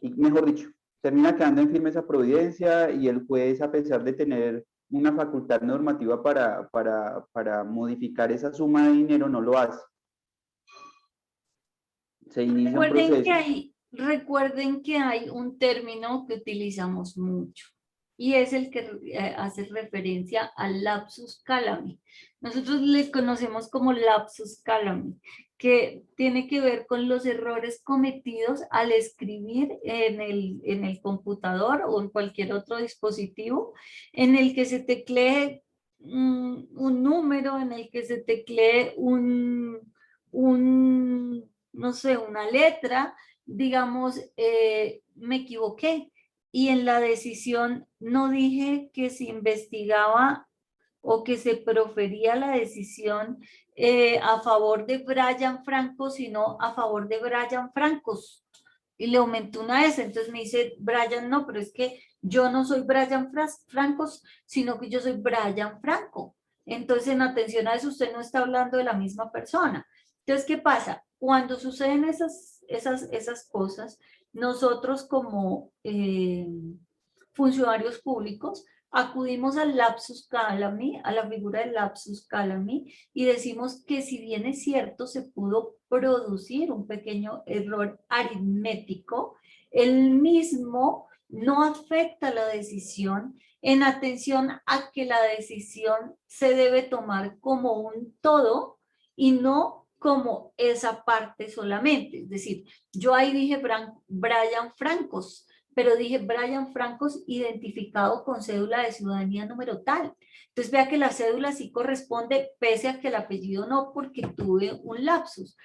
mejor dicho, termina quedando en firme esa providencia y el juez, a pesar de tener una facultad normativa para modificar esa suma de dinero, no lo hace. Se inicia un proceso. Recuerden que hay un término que utilizamos mucho y es el que hace referencia al lapsus calami. Nosotros les conocemos como lapsus calami, que tiene que ver con los errores cometidos al escribir en el computador o en cualquier otro dispositivo en el que se teclee un número, en el que se teclee no sé, una letra, digamos, me equivoqué y en la decisión no dije que se investigaba o que se profería la decisión a favor de Brian Franco, sino a favor de Brian Francos. Y le aumentó una S, entonces me dice Brian, no, pero es que yo no soy Brian Francos, sino que yo soy Brian Franco. Entonces, en atención a eso, usted no está hablando de la misma persona. Entonces, ¿qué pasa? Cuando suceden esas cosas, nosotros como funcionarios públicos acudimos al lapsus calami, a la figura del lapsus calami, y decimos que si bien es cierto, se pudo producir un pequeño error aritmético, el mismo no afecta la decisión en atención a que la decisión se debe tomar como un todo y no como esa parte solamente. Es decir, yo ahí dije Brian Francos, pero dije Brian Francos identificado con cédula de ciudadanía número tal. Entonces vea que la cédula sí corresponde, pese a que el apellido no, porque tuve un lapsus.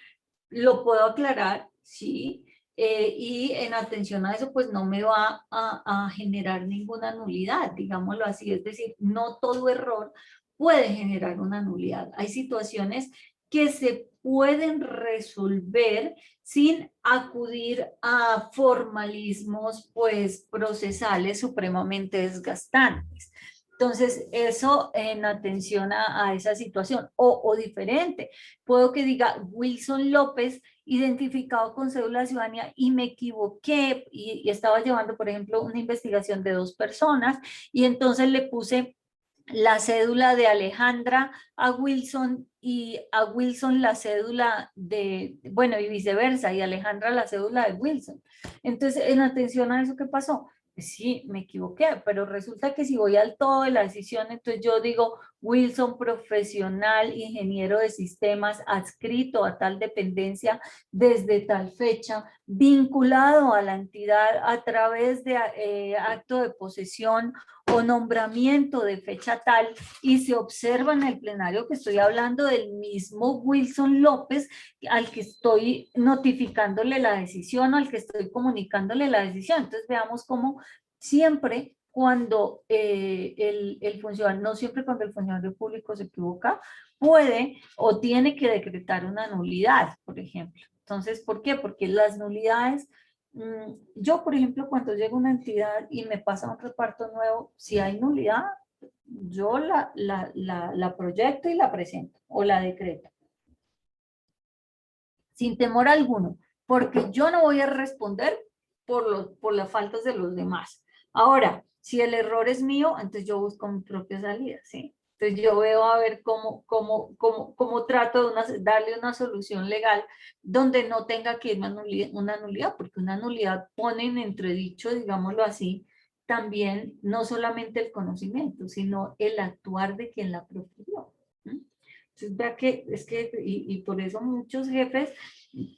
Lo puedo aclarar, sí, y en atención a eso, pues no me va a generar ninguna nulidad, digámoslo así. Es decir, no todo error puede generar una nulidad. Hay situaciones que se pueden resolver sin acudir a formalismos pues procesales supremamente desgastantes. Entonces, eso en atención a esa situación. O diferente, puedo que diga Wilson López identificado con cédula de ciudadanía y me equivoqué y estaba llevando, por ejemplo, una investigación de 2 personas y entonces le puse la cédula de Alejandra a Wilson y a Wilson la cédula de, bueno, y viceversa, y Alejandra la cédula de Wilson. Entonces, en atención a eso, ¿qué pasó? Sí, me equivoqué, pero resulta que si voy al todo de la decisión, entonces yo digo Wilson profesional, ingeniero de sistemas, adscrito a tal dependencia desde tal fecha, vinculado a la entidad a través de acto de posesión o nombramiento de fecha tal, y se observa en el plenario que estoy hablando del mismo Wilson López al que estoy notificándole la decisión o al que estoy comunicándole la decisión. Entonces veamos cómo siempre cuando el funcionario, no siempre cuando el funcionario público se equivoca, puede o tiene que decretar una nulidad, por ejemplo. Entonces, ¿por qué? Porque las nulidades, yo, por ejemplo, cuando llego a una entidad y me pasa un reparto nuevo, si hay nulidad, yo la proyecto y la presento o la decreto. Sin temor alguno, porque yo no voy a responder por las faltas de los demás. Ahora, si el error es mío, entonces yo busco mi propia salida, ¿sí? Entonces yo veo a ver cómo trato de darle una solución legal donde no tenga que irme a una nulidad, porque una nulidad pone en entredicho, digámoslo así, también no solamente el conocimiento, sino el actuar de quien la profirió. Entonces vea que es que, y por eso muchos jefes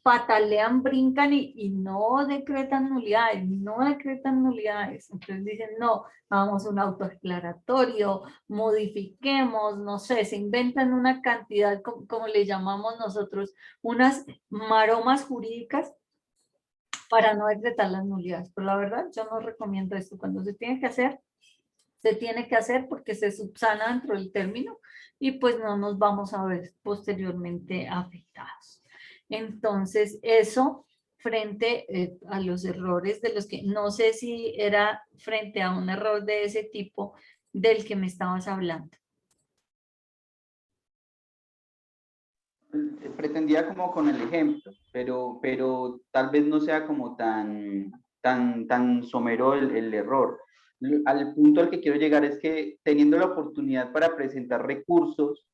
patalean, brincan y no decretan nulidades, no decretan nulidades. Entonces dicen, no, vamos a un autoaclaratorio, modifiquemos, no sé, se inventan una cantidad, como le llamamos nosotros, unas maromas jurídicas para no decretar las nulidades. Pero la verdad, yo no recomiendo esto. Cuando se tiene que hacer porque se subsana dentro del término y pues no nos vamos a ver posteriormente afectados. Entonces, eso frente a los errores de los que no sé si era frente a un error de ese tipo del que me estabas hablando. Pretendía como con el ejemplo, pero tal vez no sea como tan somero el error. Al punto al que quiero llegar es que teniendo la oportunidad para presentar recursos,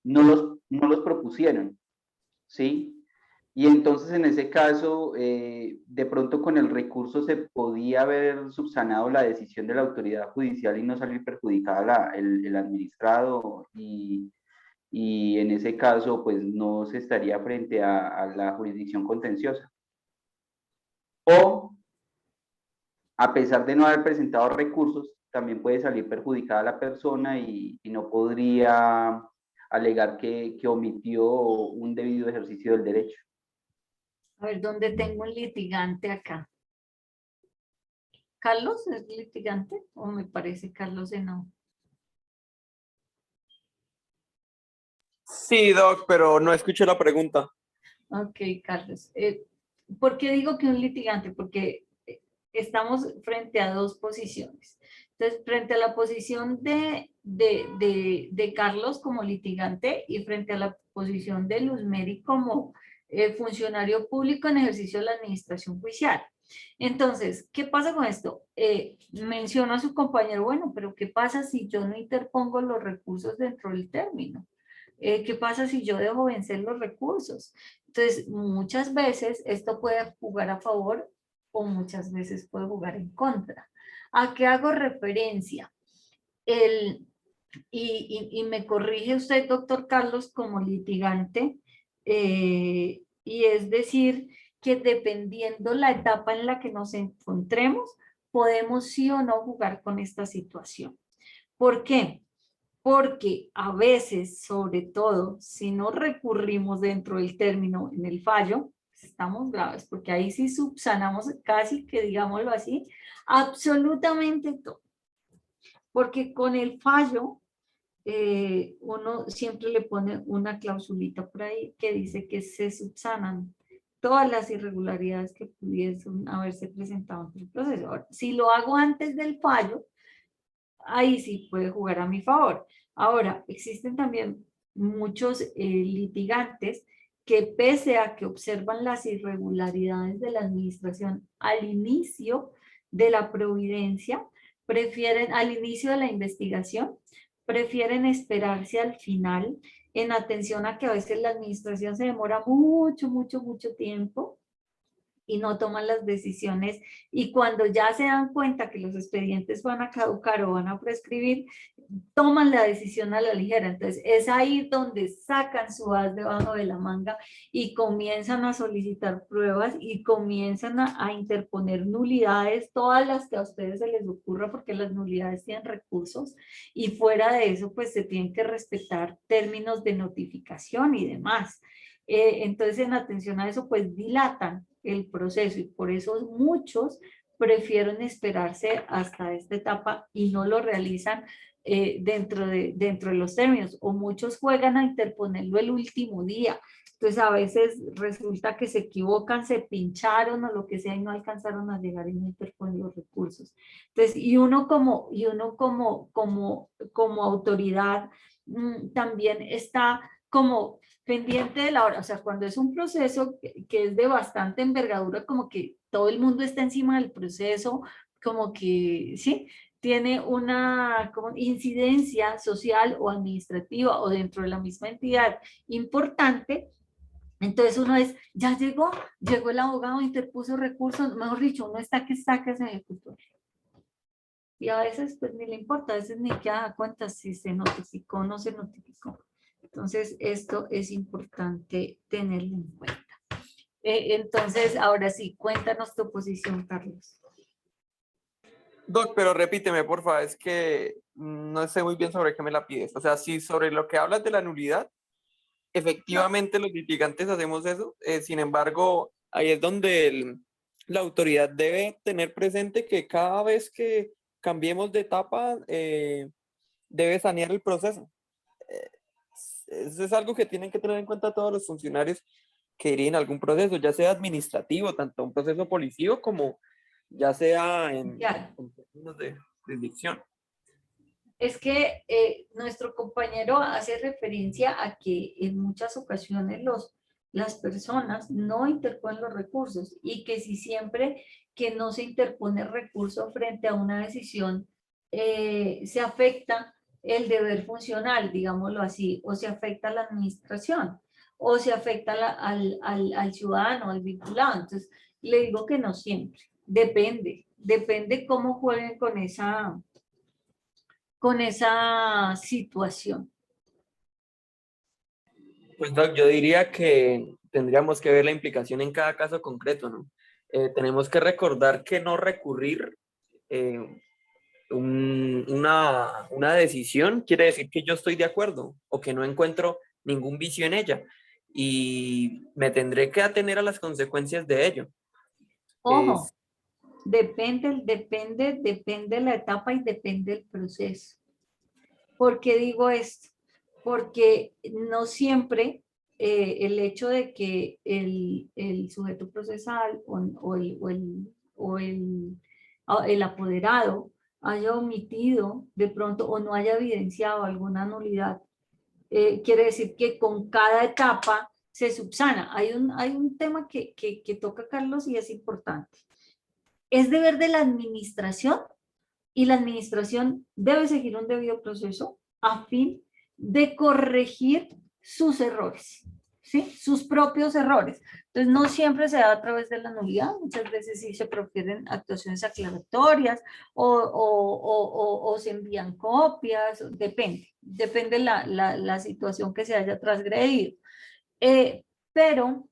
no los propusieron, ¿sí? Y entonces en ese caso, de pronto con el recurso se podía haber subsanado la decisión de la autoridad judicial y no salir perjudicada el administrado y en ese caso pues no se estaría frente a la jurisdicción contenciosa. O a pesar de no haber presentado recursos, también puede salir perjudicada la persona y no podría alegar que omitió un debido ejercicio del derecho. A ver, ¿dónde tengo un litigante acá? ¿Carlos es litigante? ¿O me parece Carlos no? Sí, Doc, pero no escuché la pregunta. Ok, Carlos. ¿Por qué digo que un litigante? Porque estamos frente a dos posiciones. Entonces, frente a la posición de Carlos como litigante y frente a la posición de Luzmeri como funcionario público en ejercicio de la administración judicial. Entonces, ¿qué pasa con esto? Menciona a su compañero, bueno, pero ¿qué pasa si yo no interpongo los recursos dentro del término? ¿Qué pasa si yo dejo vencer los recursos? Entonces, muchas veces esto puede jugar a favor o muchas veces puede jugar en contra. ¿A qué hago referencia? Y me corrige usted, doctor Carlos, como litigante, y es decir, que dependiendo la etapa en la que nos encontremos, podemos sí o no jugar con esta situación. ¿Por qué? Porque a veces, sobre todo, si no recurrimos dentro del término en el fallo, estamos graves, porque ahí sí subsanamos casi que, digámoslo así, absolutamente todo. Porque con el fallo, uno siempre le pone una clausulita por ahí que dice que se subsanan todas las irregularidades que pudiesen haberse presentado en el proceso. Ahora, si lo hago antes del fallo, ahí sí puede jugar a mi favor. Ahora, existen también muchos litigantes que pese a que observan las irregularidades de la administración al inicio de la providencia, prefieren, al inicio de la investigación, prefieren esperarse al final en atención a que a veces la administración se demora mucho tiempo y no toman las decisiones y cuando ya se dan cuenta que los expedientes van a caducar o van a prescribir, toman la decisión a la ligera. Entonces es ahí donde sacan su as debajo de la manga y comienzan a solicitar pruebas y comienzan a interponer nulidades, todas las que a ustedes se les ocurra porque las nulidades tienen recursos y fuera de eso pues se tienen que respetar términos de notificación y demás. Entonces en atención a eso pues dilatan el proceso y por eso muchos prefieren esperarse hasta esta etapa y no lo realizan dentro de los términos o muchos juegan a interponerlo el último día. Entonces a veces resulta que se equivocan, se pincharon o lo que sea y no alcanzaron a llegar y no interponen los recursos. Entonces y uno como autoridad también está como pendiente de la hora, o sea, cuando es un proceso que es de bastante envergadura, como que todo el mundo está encima del proceso, como que, ¿sí? Tiene una como incidencia social o administrativa o dentro de la misma entidad importante. Entonces uno es, ya llegó el abogado, interpuso recursos, mejor dicho, uno está que se ejecutó. Y a veces pues ni le importa, a veces ni queda cuenta si se notificó o no se notificó. Entonces esto es importante tenerlo en cuenta. Entonces, ahora sí, cuéntanos tu posición, Carlos. Doc, pero repíteme, porfa, es que no sé muy bien sobre qué me la pides. O sea, si sobre lo que hablas de la nulidad, efectivamente los litigantes hacemos eso, sin embargo, ahí es donde la autoridad debe tener presente que cada vez que cambiemos de etapa, debe sanear el proceso. Eso es algo que tienen que tener en cuenta todos los funcionarios que dirigen algún proceso, ya sea administrativo, tanto un proceso policíaco como ya sea en términos de jurisdicción. Es que nuestro compañero hace referencia a que en muchas ocasiones las personas no interponen los recursos y que si siempre que no se interpone recurso frente a una decisión se afecta el deber funcional, digámoslo así, o se afecta a la administración, o se afecta al ciudadano, al vinculado. Entonces, le digo que no siempre, depende cómo jueguen con esa situación. Pues Doc, yo diría que tendríamos que ver la implicación en cada caso concreto, ¿no? Tenemos que recordar que no recurrir una decisión quiere decir que yo estoy de acuerdo o que no encuentro ningún vicio en ella y me tendré que atener a las consecuencias de ello. Ojo, depende la etapa y depende el proceso. ¿Por qué digo esto? Porque no siempre el hecho de que el sujeto procesal o el apoderado haya omitido de pronto o no haya evidenciado alguna nulidad, quiere decir que con cada etapa se subsana. Hay un tema que toca Carlos y es importante. Es deber de la administración y la administración debe seguir un debido proceso a fin de corregir sus errores, ¿sí? Sus propios errores. Entonces, no siempre se da a través de la nulidad, muchas veces sí se profieren actuaciones aclaratorias o se envían copias, depende la situación que se haya transgredido. Pero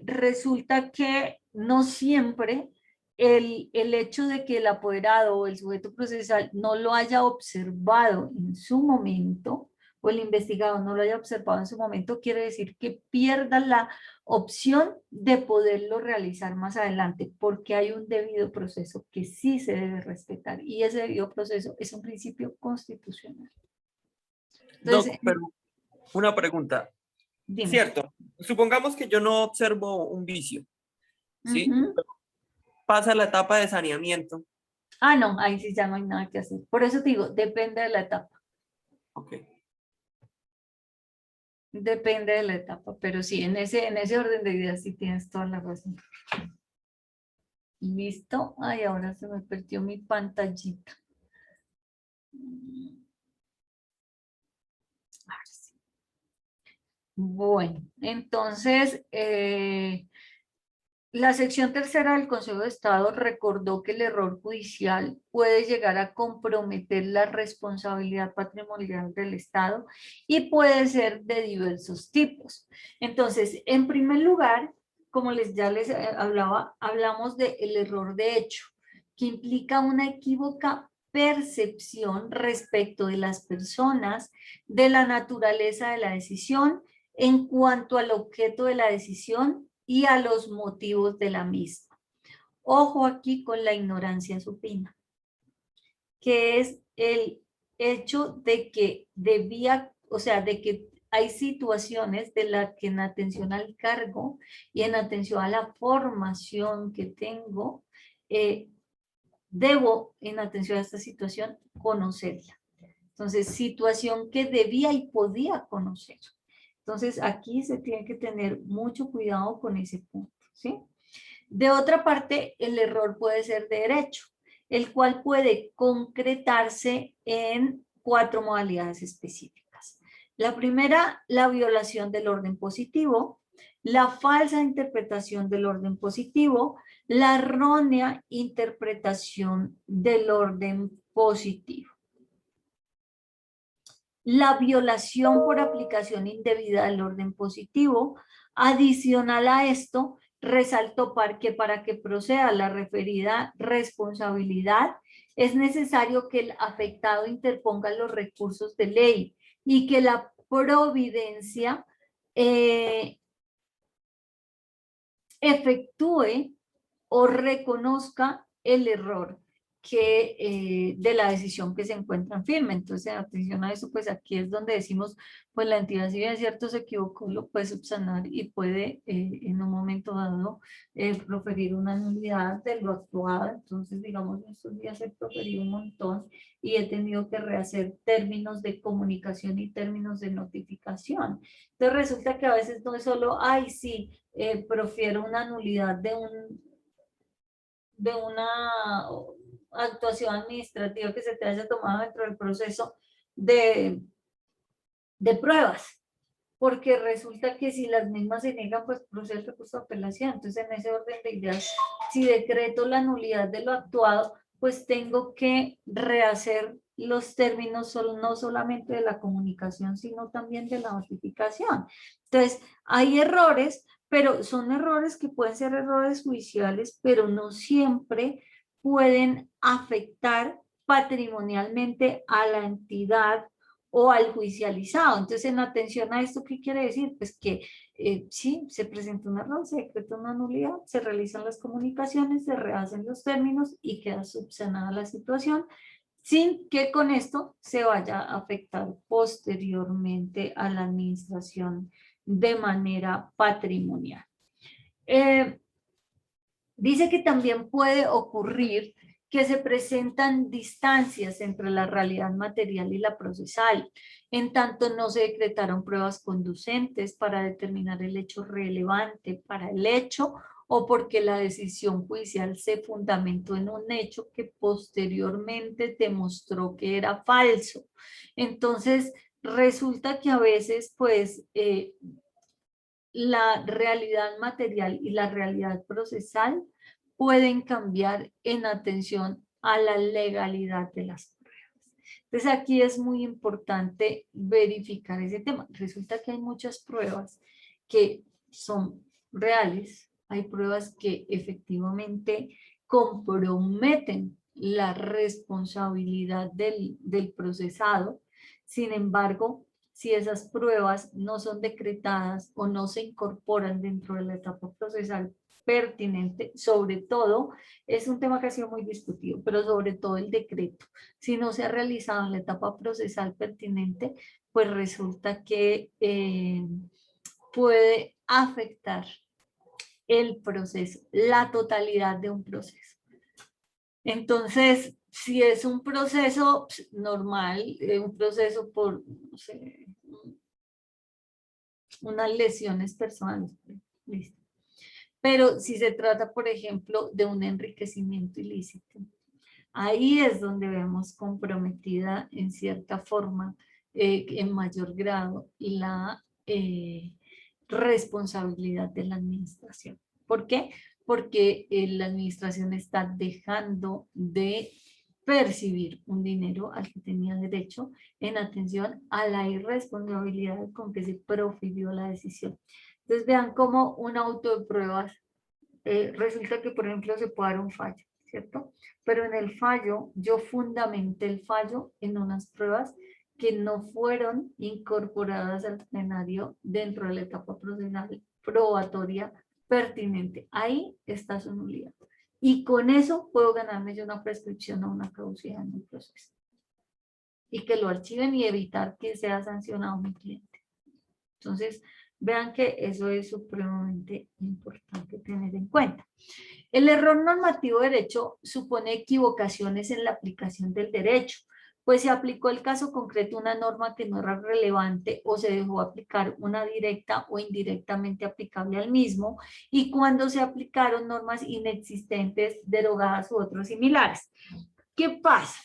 resulta que no siempre el hecho de que el apoderado o el sujeto procesal no lo haya observado en su momento, o el investigado no lo haya observado en su momento, quiere decir que pierda la opción de poderlo realizar más adelante, porque hay un debido proceso que sí se debe respetar, y ese debido proceso es un principio constitucional. Entonces, Doc, pero una pregunta. dime. Cierto, supongamos que yo no observo un vicio, ¿sí? Pasa la etapa de saneamiento. Ah, no, ahí sí ya no hay nada que hacer. Por eso te digo, depende de la etapa. Ok. Depende de la etapa, pero sí, en ese orden de ideas sí tienes toda la razón. Listo. Ay, ahora se me perdió mi pantallita. Ahora sí. Bueno, entonces, la sección tercera del Consejo de Estado recordó que el error judicial puede llegar a comprometer la responsabilidad patrimonial del Estado y puede ser de diversos tipos. Entonces, en primer lugar, como ya les hablaba, hablamos del error de hecho, que implica una equívoca percepción respecto de las personas, de la naturaleza de la decisión, en cuanto al objeto de la decisión y a los motivos de la misma. Ojo aquí con la ignorancia supina, que es el hecho de que de que hay situaciones de las que en atención al cargo y en atención a la formación que tengo, debo, en atención a esta situación, conocerla. Entonces, situación que debía y podía conocer. Entonces, aquí se tiene que tener mucho cuidado con ese punto, ¿sí? De otra parte, el error puede ser de derecho. el cual puede concretarse en 4 modalidades específicas. La primera, la violación del orden positivo, la falsa interpretación del orden positivo, la errónea interpretación del orden positivo. La violación por aplicación indebida del orden positivo. Adicional a esto, resaltó que para que proceda la referida responsabilidad, es necesario que el afectado interponga los recursos de ley y que la providencia efectúe o reconozca el error de la decisión que se encuentra en firme. Entonces, atención a eso, pues aquí es donde decimos, pues la entidad, si bien es cierto se equivocó, lo puede subsanar y puede en un momento dado proferir una nulidad de lo actuado. Entonces, digamos, en estos días he proferido un montón y he tenido que rehacer términos de comunicación y términos de notificación. Entonces, resulta que a veces no es solo, ay, sí, profiero una nulidad de una actuación administrativa que se te haya tomado dentro del proceso de pruebas, porque resulta que si las mismas se niegan, pues procede el recurso de apelación. Entonces, en ese orden de ideas, si decreto la nulidad de lo actuado, pues tengo que rehacer los términos no solamente de la comunicación, sino también de la notificación. Entonces, hay errores, pero son errores que pueden ser errores judiciales, pero no siempre pueden afectar patrimonialmente a la entidad o al judicializado. Entonces, en atención a esto, ¿qué quiere decir? Pues que sí, se presenta un error, se decreta una nulidad, se realizan las comunicaciones, se rehacen los términos y queda subsanada la situación, sin que con esto se vaya a afectar posteriormente a la administración de manera patrimonial. Dice que también puede ocurrir que se presentan distancias entre la realidad material y la procesal, en tanto no se decretaron pruebas conducentes para determinar el hecho relevante para el hecho o porque la decisión judicial se fundamentó en un hecho que posteriormente demostró que era falso. Entonces, resulta que a veces, pues, la realidad material y la realidad procesal pueden cambiar en atención a la legalidad de las pruebas. Entonces aquí es muy importante verificar ese tema. Resulta que hay muchas pruebas que son reales, hay pruebas que efectivamente comprometen la responsabilidad del procesado. Sin embargo, si esas pruebas no son decretadas o no se incorporan dentro de la etapa procesal pertinente, sobre todo, es un tema que ha sido muy discutido, pero sobre todo el decreto, si no se ha realizado en la etapa procesal pertinente, pues resulta que puede afectar el proceso, la totalidad de un proceso. Entonces, si es un proceso normal, un proceso por, no sé, unas lesiones personales, listo. Pero si se trata, por ejemplo, de un enriquecimiento ilícito, ahí es donde vemos comprometida en cierta forma, en mayor grado, la responsabilidad de la administración. ¿Por qué? Porque la administración está dejando de percibir un dinero al que tenía derecho en atención a la irresponsabilidad con que se profirió la decisión. Entonces vean cómo un auto de pruebas resulta que, por ejemplo, se puede dar un fallo, ¿cierto? Pero en el fallo, yo fundamenté el fallo en unas pruebas que no fueron incorporadas al plenario dentro de la etapa procesal probatoria pertinente. Ahí está su nulidad. Y con eso puedo ganarme yo una prescripción o una caducidad en el proceso. Y que lo archiven y evitar que sea sancionado mi cliente. Entonces, vean que eso es supremamente importante tener en cuenta. El error normativo de derecho supone equivocaciones en la aplicación del derecho, pues se aplicó el caso concreto una norma que no era relevante o se dejó aplicar una directa o indirectamente aplicable al mismo, y cuando se aplicaron normas inexistentes, derogadas u otros similares. ¿Qué pasa?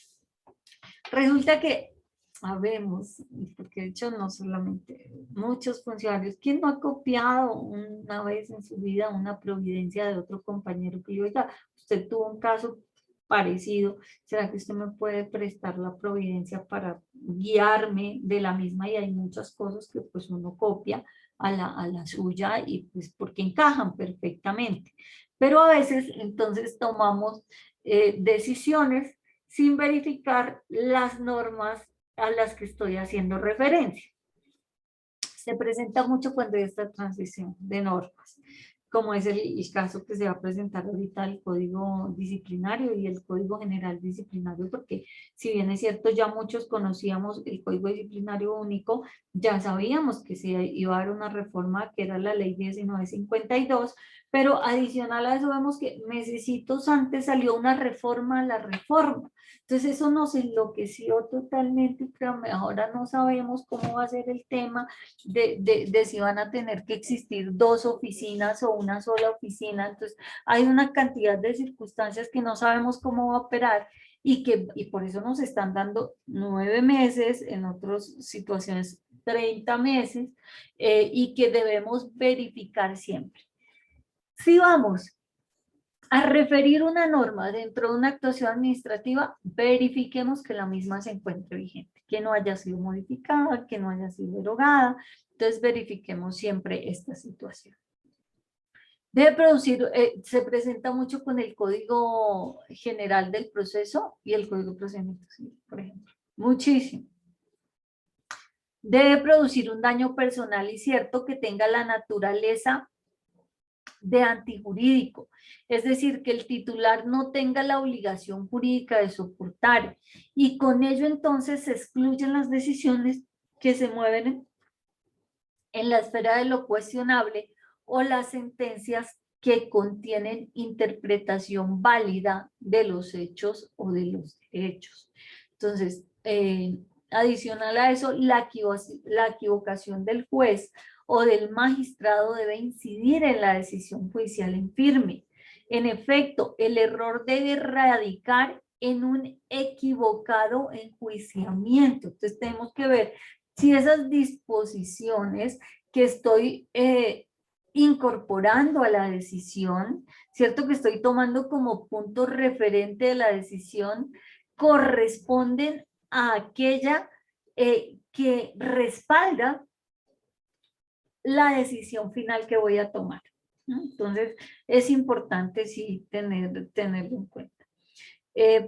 Resulta que sabemos, porque de hecho no solamente muchos funcionarios, ¿quién no ha copiado una vez en su vida una providencia de otro compañero que le diga, usted tuvo un caso parecido, ¿será que usted me puede prestar la providencia para guiarme de la misma? Y hay muchas cosas que pues uno copia a la suya y pues porque encajan perfectamente. Pero a veces entonces tomamos decisiones sin verificar las normas a las que estoy haciendo referencia. Se presenta mucho cuando hay esta transición de normas, como es el caso que se va a presentar ahorita el Código Disciplinario y el Código General Disciplinario, porque si bien es cierto, ya muchos conocíamos el Código Disciplinario Único, ya sabíamos que se iba a dar una reforma que era la Ley 1952, pero adicional a eso vemos que mesecitos antes salió una reforma a la reforma. Entonces eso nos enloqueció totalmente, pero ahora no sabemos cómo va a ser el tema de si van a tener que existir 2 oficinas o una sola oficina. Entonces hay una cantidad de circunstancias que no sabemos cómo va a operar y por eso nos están dando 9 meses, en otras situaciones 30 meses, y que debemos verificar siempre. Si vamos a referir una norma dentro de una actuación administrativa, verifiquemos que la misma se encuentre vigente, que no haya sido modificada, que no haya sido derogada. Entonces verifiquemos siempre esta situación. Debe producir, se presenta mucho con el Código General del Proceso y el Código de Procedimiento Civil, por ejemplo. Muchísimo. Debe producir un daño personal y cierto que tenga la naturaleza de antijurídico, es decir, que el titular no tenga la obligación jurídica de soportar, y con ello entonces se excluyen las decisiones que se mueven en la esfera de lo cuestionable o las sentencias que contienen interpretación válida de los hechos o de los derechos. Entonces, adicional a eso, la equivocación del juez o del magistrado debe incidir en la decisión judicial en firme. En efecto, el error debe radicar en un equivocado enjuiciamiento. Entonces tenemos que ver si esas disposiciones que estoy incorporando a la decisión, ¿cierto? Que estoy tomando como punto referente de la decisión, corresponden a aquella que respalda la decisión final que voy a tomar. Entonces, es importante sí tenerlo en cuenta.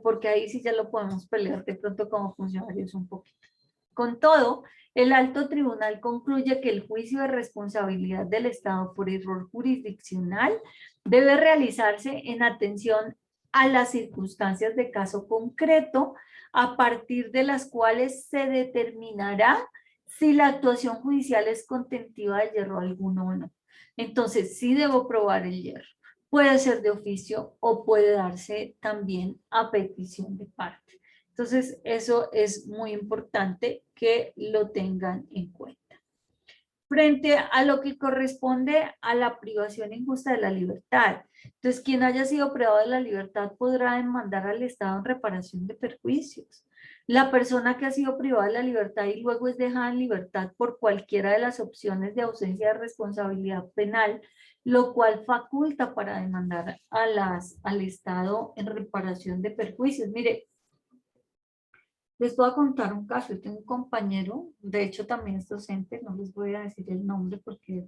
Porque ahí sí ya lo podemos pelear de pronto como funcionarios un poquito. Con todo, el alto tribunal concluye que el juicio de responsabilidad del Estado por error jurisdiccional debe realizarse en atención a las circunstancias de caso concreto, a partir de las cuales se determinará si la actuación judicial es contentiva de hierro alguno o no. Entonces, sí debo probar el hierro. Puede ser de oficio o puede darse también a petición de parte. Entonces, eso es muy importante que lo tengan en cuenta. Frente a lo que corresponde a la privación injusta de la libertad. Entonces, quien haya sido privado de la libertad podrá demandar al Estado en reparación de perjuicios. La persona que ha sido privada de la libertad y luego es dejada en libertad por cualquiera de las opciones de ausencia de responsabilidad penal, lo cual faculta para demandar al Estado en reparación de perjuicios. Mire, les voy a contar un caso. Yo tengo un compañero, de hecho también es docente, no les voy a decir el nombre porque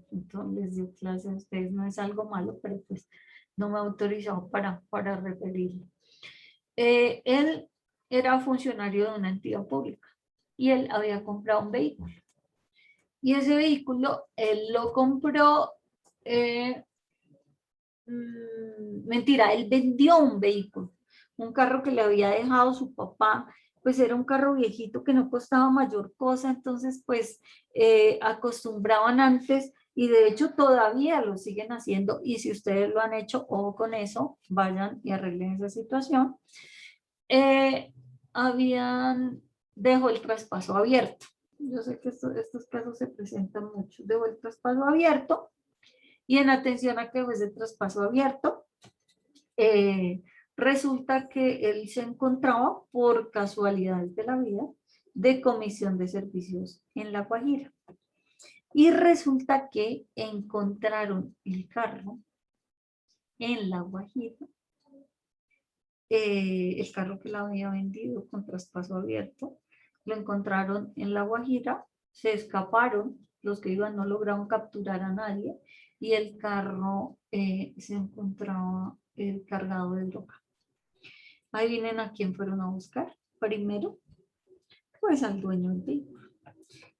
les dio clase a ustedes, no es algo malo, pero pues no me ha autorizado para referirlo. Él era funcionario de una entidad pública y él había comprado un vehículo. Y ese vehículo, él lo compró, mentira, él vendió un vehículo, un carro que le había dejado su papá. Pues era un carro viejito que no costaba mayor cosa, entonces pues acostumbraban antes y de hecho todavía lo siguen haciendo, y si ustedes lo han hecho, ojo con eso, vayan y arreglen esa situación. Habían dejó el traspaso abierto. Yo sé que estos casos se presentan mucho. Dejó el traspaso abierto y en atención a que fue ese traspaso abierto, resulta que él se encontraba por casualidades de la vida de comisión de servicios en La Guajira. Y resulta que encontraron el carro en La Guajira, el carro que la había vendido con traspaso abierto, lo encontraron en La Guajira, se escaparon, los que iban no lograron capturar a nadie y el carro se encontraba cargado de droga. Ahí vienen a quién fueron a buscar. Primero, pues al dueño del vehículo.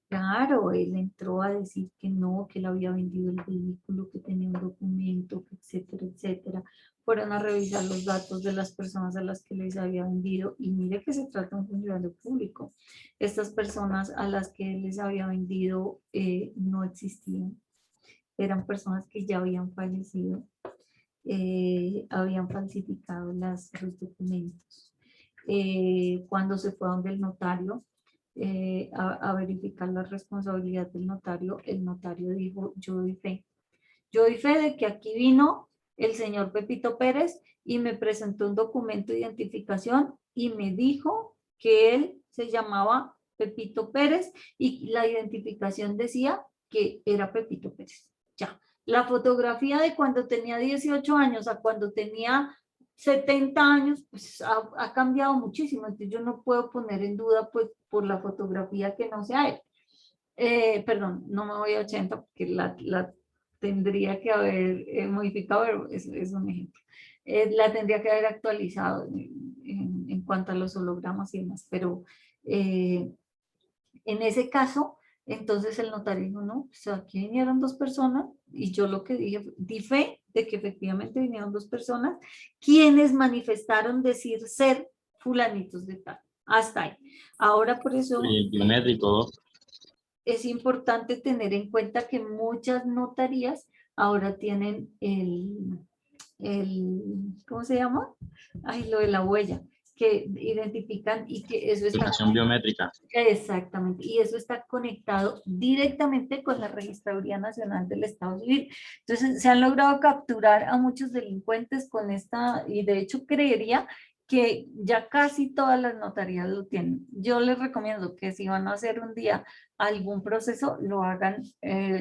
Claro, él entró a decir que no, que él había vendido el vehículo, que tenía un documento, etcétera, etcétera. Fueron a revisar los datos de las personas a las que les había vendido y mire que se trata de un funcionario público. Estas personas a las que les había vendido no existían. Eran personas que ya habían fallecido, habían falsificado los documentos. Cuando se fue donde el notario, a verificar la responsabilidad del notario, el notario dijo, yo doy fe de que aquí vino el señor Pepito Pérez y me presentó un documento de identificación y me dijo que él se llamaba Pepito Pérez y la identificación decía que era Pepito Pérez. Ya, la fotografía de cuando tenía 18 años a cuando tenía 70 años, pues ha cambiado muchísimo, entonces yo no puedo poner en duda pues por la fotografía que no sea él. Perdón, no me voy a 80 porque la tendría que haber modificado, pero es un ejemplo. La tendría que haber actualizado en cuanto a los hologramas y demás, pero en ese caso, entonces el notario dijo, no, pues aquí vinieron dos personas y yo lo que dije, di fe de que efectivamente vinieron dos personas quienes manifestaron decir ser fulanitos de tal. Hasta ahí. Ahora por eso biométrico. Es importante tener en cuenta que muchas notarías ahora tienen ¿cómo se llama? Ay, lo de la huella, que identifican y que eso está... Biométrica. Exactamente, y eso está conectado directamente con la Registraduría Nacional del Estado Civil. Entonces, se han logrado capturar a muchos delincuentes con esta, y de hecho creería que ya casi todas las notarías lo tienen. Yo les recomiendo que si van a hacer un día algún proceso, lo hagan,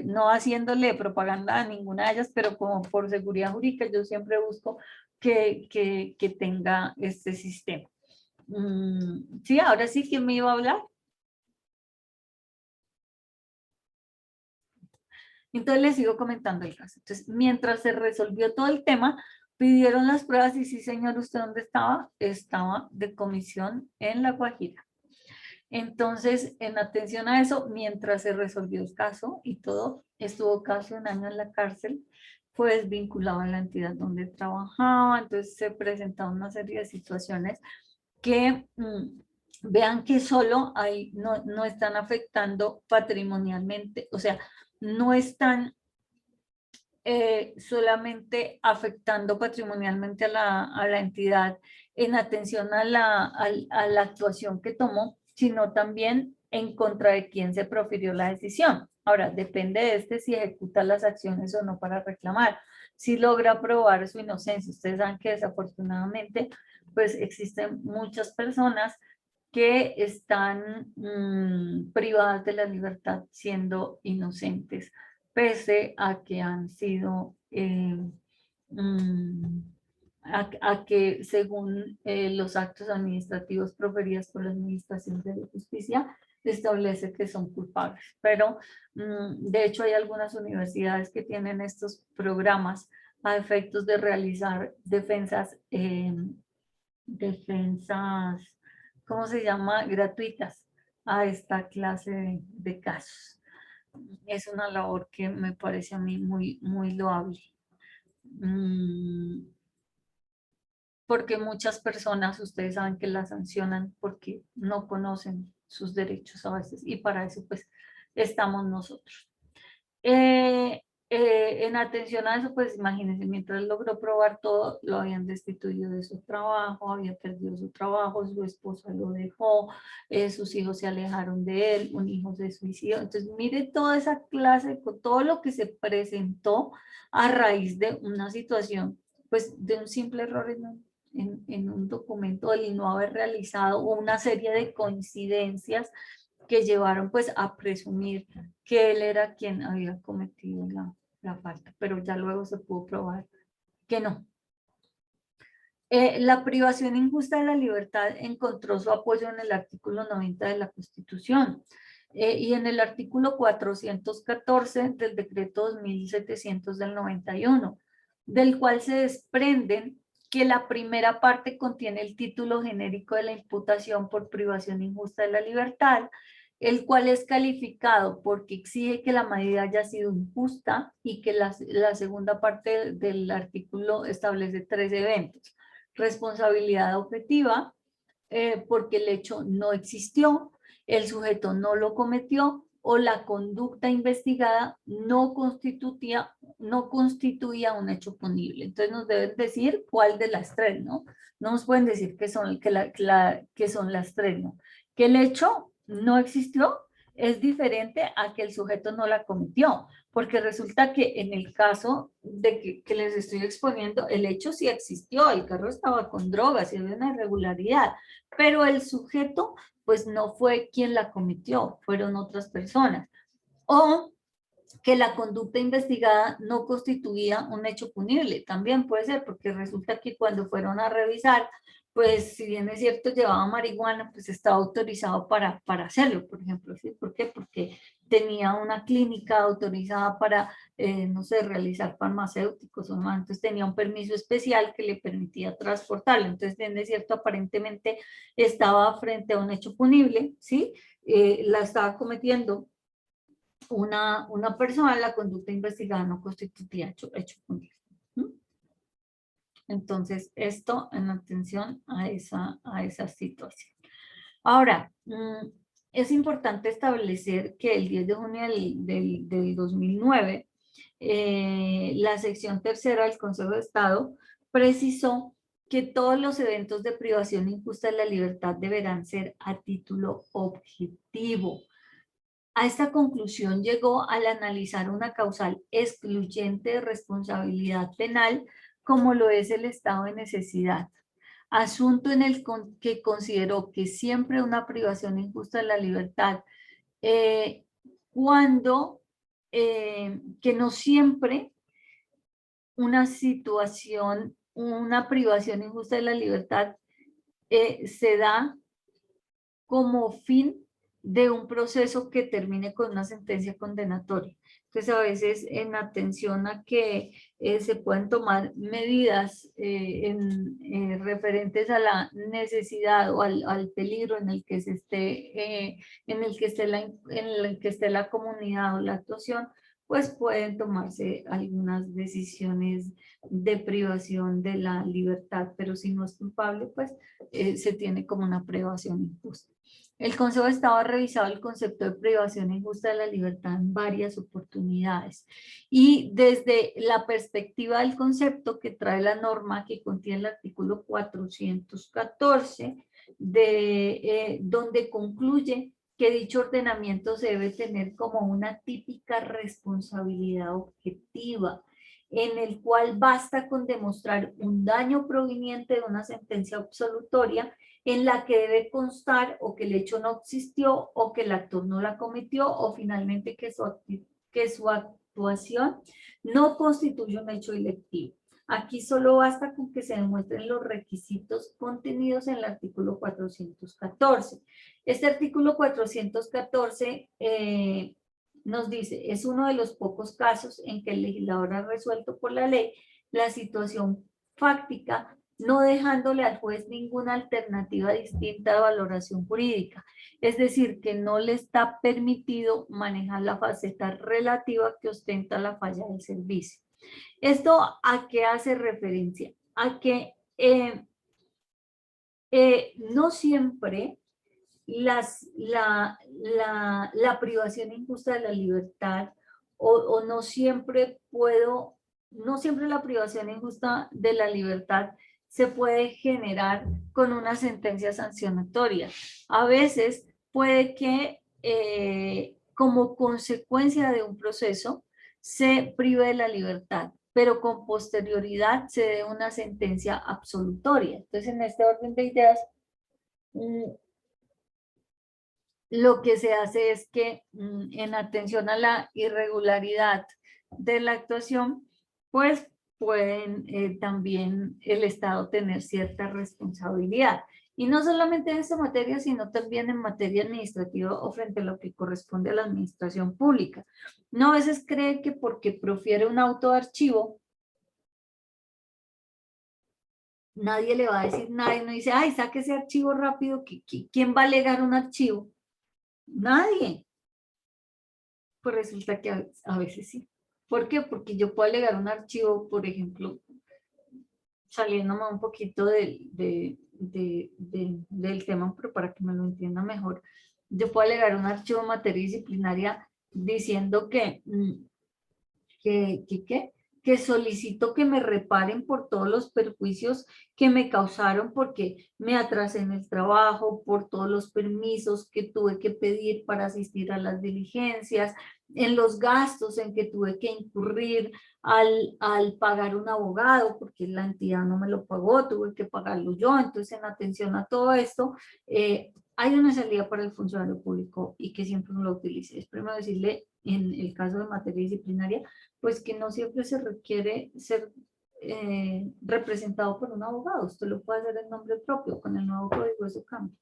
no haciéndole propaganda a ninguna de ellas, pero como por seguridad jurídica, yo siempre busco que tenga este sistema. Sí, ahora sí, ¿quién me iba a hablar? Entonces les sigo comentando el caso. Entonces, mientras se resolvió todo el tema, pidieron las pruebas y sí, señor, ¿usted dónde estaba? Estaba de comisión en La Guajira. Entonces, en atención a eso, mientras se resolvió el caso y todo, estuvo casi un año en la cárcel, fue desvinculado a la entidad donde trabajaba, entonces se presentaron una serie de situaciones que vean que solo ahí no están afectando patrimonialmente, o sea, no están solamente afectando patrimonialmente a la entidad en atención a la actuación que tomó, sino también en contra de quien se profirió la decisión. Ahora, depende de si ejecuta las acciones o no para reclamar. Si logra probar su inocencia. Ustedes saben que desafortunadamente, pues existen muchas personas que están privadas de la libertad siendo inocentes, pese a que han sido, a que según los actos administrativos proferidos por la Administración de Justicia, establece que son culpables. Pero de hecho hay algunas universidades que tienen estos programas a efectos de realizar defensas, ¿cómo se llama? Gratuitas a esta clase de casos. Es una labor que me parece a mí muy, muy loable. Porque muchas personas, ustedes saben que las sancionan porque no conocen sus derechos a veces y para eso pues estamos nosotros. En atención a eso, pues imagínense, mientras logró probar todo, lo habían destituido de su trabajo, había perdido su trabajo, su esposa lo dejó, sus hijos se alejaron de él, un hijo se suicidó. Entonces, mire toda esa clase, con todo lo que se presentó a raíz de una situación, pues de un simple error en un documento, el no haber realizado una serie de coincidencias que llevaron pues a presumir que él era quien había cometido la falta, pero ya luego se pudo probar que no. La privación injusta de la libertad encontró su apoyo en el artículo 90 de la Constitución y en el artículo 414 del decreto 2700 del 91, del cual se desprenden que la primera parte contiene el título genérico de la imputación por privación injusta de la libertad, el cual es calificado porque exige que la medida haya sido injusta y que la segunda parte del artículo establece 3 eventos. Responsabilidad objetiva, porque el hecho no existió, el sujeto no lo cometió o la conducta investigada no constituía un hecho punible. Entonces nos deben decir cuál de las 3, ¿no? No nos pueden decir que son, que son las 3, ¿no? Que el hecho no existió es diferente a que el sujeto no la cometió, porque resulta que en el caso de que les estoy exponiendo, el hecho sí existió, el carro estaba con drogas y había una irregularidad, pero el sujeto pues no fue quien la cometió, fueron otras personas. O que la conducta investigada no constituía un hecho punible, también puede ser, porque resulta que cuando fueron a revisar, pues si bien es cierto llevaba marihuana, pues estaba autorizado para hacerlo, por ejemplo, ¿sí? ¿Por qué? Porque tenía una clínica autorizada para, no sé, realizar farmacéuticos o más, entonces tenía un permiso especial que le permitía transportarlo, entonces bien es cierto, aparentemente estaba frente a un hecho punible, ¿sí? La estaba cometiendo una persona, la conducta investigada no constituía hecho punible. Entonces, esto en atención a esa situación. Ahora, es importante establecer que el 10 de junio del 2009, la sección tercera del Consejo de Estado precisó que todos los eventos de privación injusta de la libertad deberán ser a título objetivo. A esta conclusión llegó al analizar una causal excluyente de responsabilidad penal como lo es el estado de necesidad, asunto en el que consideró que siempre una privación injusta de la libertad, que no siempre una situación, una privación injusta de la libertad se da como fin de un proceso que termine con una sentencia condenatoria. Entonces, a veces en atención a que se pueden tomar medidas referentes a la necesidad o al peligro en el que se esté, en el que esté la comunidad o la actuación, pues pueden tomarse algunas decisiones de privación de la libertad, pero si no es culpable, pues se tiene como una privación injusta. El Consejo de Estado ha revisado el concepto de privación injusta de la libertad en varias oportunidades y desde la perspectiva del concepto que trae la norma que contiene el artículo 414, donde concluye que dicho ordenamiento se debe tener como una típica responsabilidad objetiva, en el cual basta con demostrar un daño proveniente de una sentencia absolutoria en la que debe constar o que el hecho no existió o que el actor no la cometió o finalmente que su actuación no constituye un hecho delictivo. Aquí solo basta con que se demuestren los requisitos contenidos en el artículo 414. Este artículo 414 nos dice, es uno de los pocos casos en que el legislador ha resuelto por la ley la situación fáctica, no dejándole al juez ninguna alternativa distinta de valoración jurídica. Es decir, que no le está permitido manejar la faceta relativa que ostenta la falla del servicio. ¿Esto a qué hace referencia? A que no siempre la privación injusta de la libertad o no siempre puedo, no siempre la privación injusta de la libertad se puede generar con una sentencia sancionatoria. A veces puede que como consecuencia de un proceso se prive de la libertad, pero con posterioridad se dé una sentencia absolutoria. Entonces, en este orden de ideas, lo que se hace es que en atención a la irregularidad de la actuación, pues pueden también el Estado tener cierta responsabilidad. Y no solamente en esta materia, sino también en materia administrativa o frente a lo que corresponde a la administración pública. No a veces cree que porque profiere un auto de archivo, nadie le va a decir nada y no dice, ay, saque ese archivo rápido, ¿quién va a alegar un archivo? Nadie. Pues resulta que a veces sí. ¿Por qué? Porque yo puedo alegar un archivo, por ejemplo, saliéndome un poquito del tema, pero para que me lo entienda mejor, yo puedo alegar un archivo en materia disciplinaria diciendo que solicito que me reparen por todos los perjuicios que me causaron porque me atrasé en el trabajo, por todos los permisos que tuve que pedir para asistir a las diligencias, en los gastos en que tuve que incurrir al pagar un abogado porque la entidad no me lo pagó, tuve que pagarlo yo. Entonces, en atención a todo esto, hay una salida para el funcionario público y que siempre uno lo utilice. Es primero decirle, en el caso de materia disciplinaria, pues que no siempre se requiere ser representado por un abogado. Usted lo puede hacer en nombre propio, con el nuevo código eso cambia,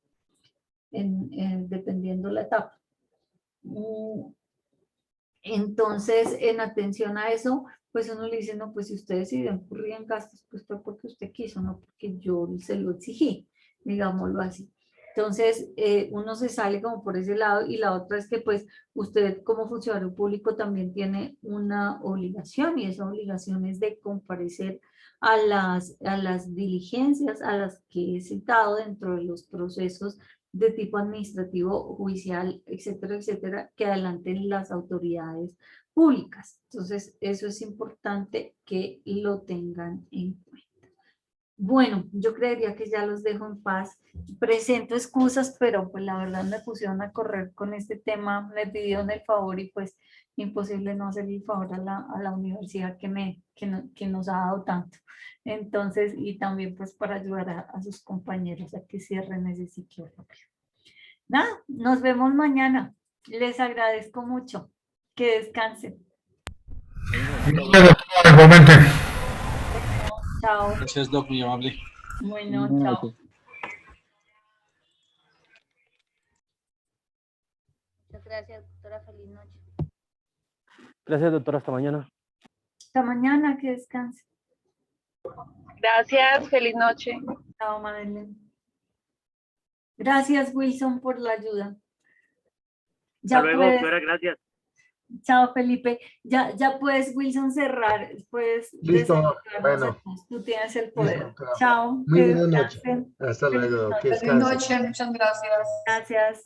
dependiendo la etapa. Entonces, en atención a eso, pues uno le dice, no, pues si usted decidió incurrir en gastos, pues fue porque usted quiso, no porque yo se lo exigí, digámoslo así. Entonces, uno se sale como por ese lado, y la otra es que pues usted como funcionario público también tiene una obligación, y esa obligación es de comparecer a las diligencias a las que he citado dentro de los procesos de tipo administrativo, judicial, etcétera, etcétera, que adelanten las autoridades públicas. Entonces, eso es importante que lo tengan en cuenta. Bueno, yo creería que ya los dejo en paz. Presento excusas, pero pues la verdad me pusieron a correr con este tema, me pidieron el favor y pues imposible no hacer el favor a la universidad que nos ha dado tanto. Entonces, y también pues para ayudar a sus compañeros a que cierren ese ciclo rápido. Nada, nos vemos mañana. Les agradezco mucho. Que descansen. Igualmente. Chao. Gracias, Doc, muy amable. Bueno, chao. Muchas gracias, doctora. Feliz noche. Gracias, doctora. Hasta mañana. Hasta mañana, que descanse. Gracias, feliz noche. Chao, Madeleine. Gracias, Wilson, por la ayuda. Hasta luego, doctora, gracias. Chao, Felipe. Ya puedes, Wilson, cerrar. Listo, bueno. Tú tienes el poder. Listo, chao. Muy buenas noches. Hasta luego. Feliz noche, muchas gracias. Gracias.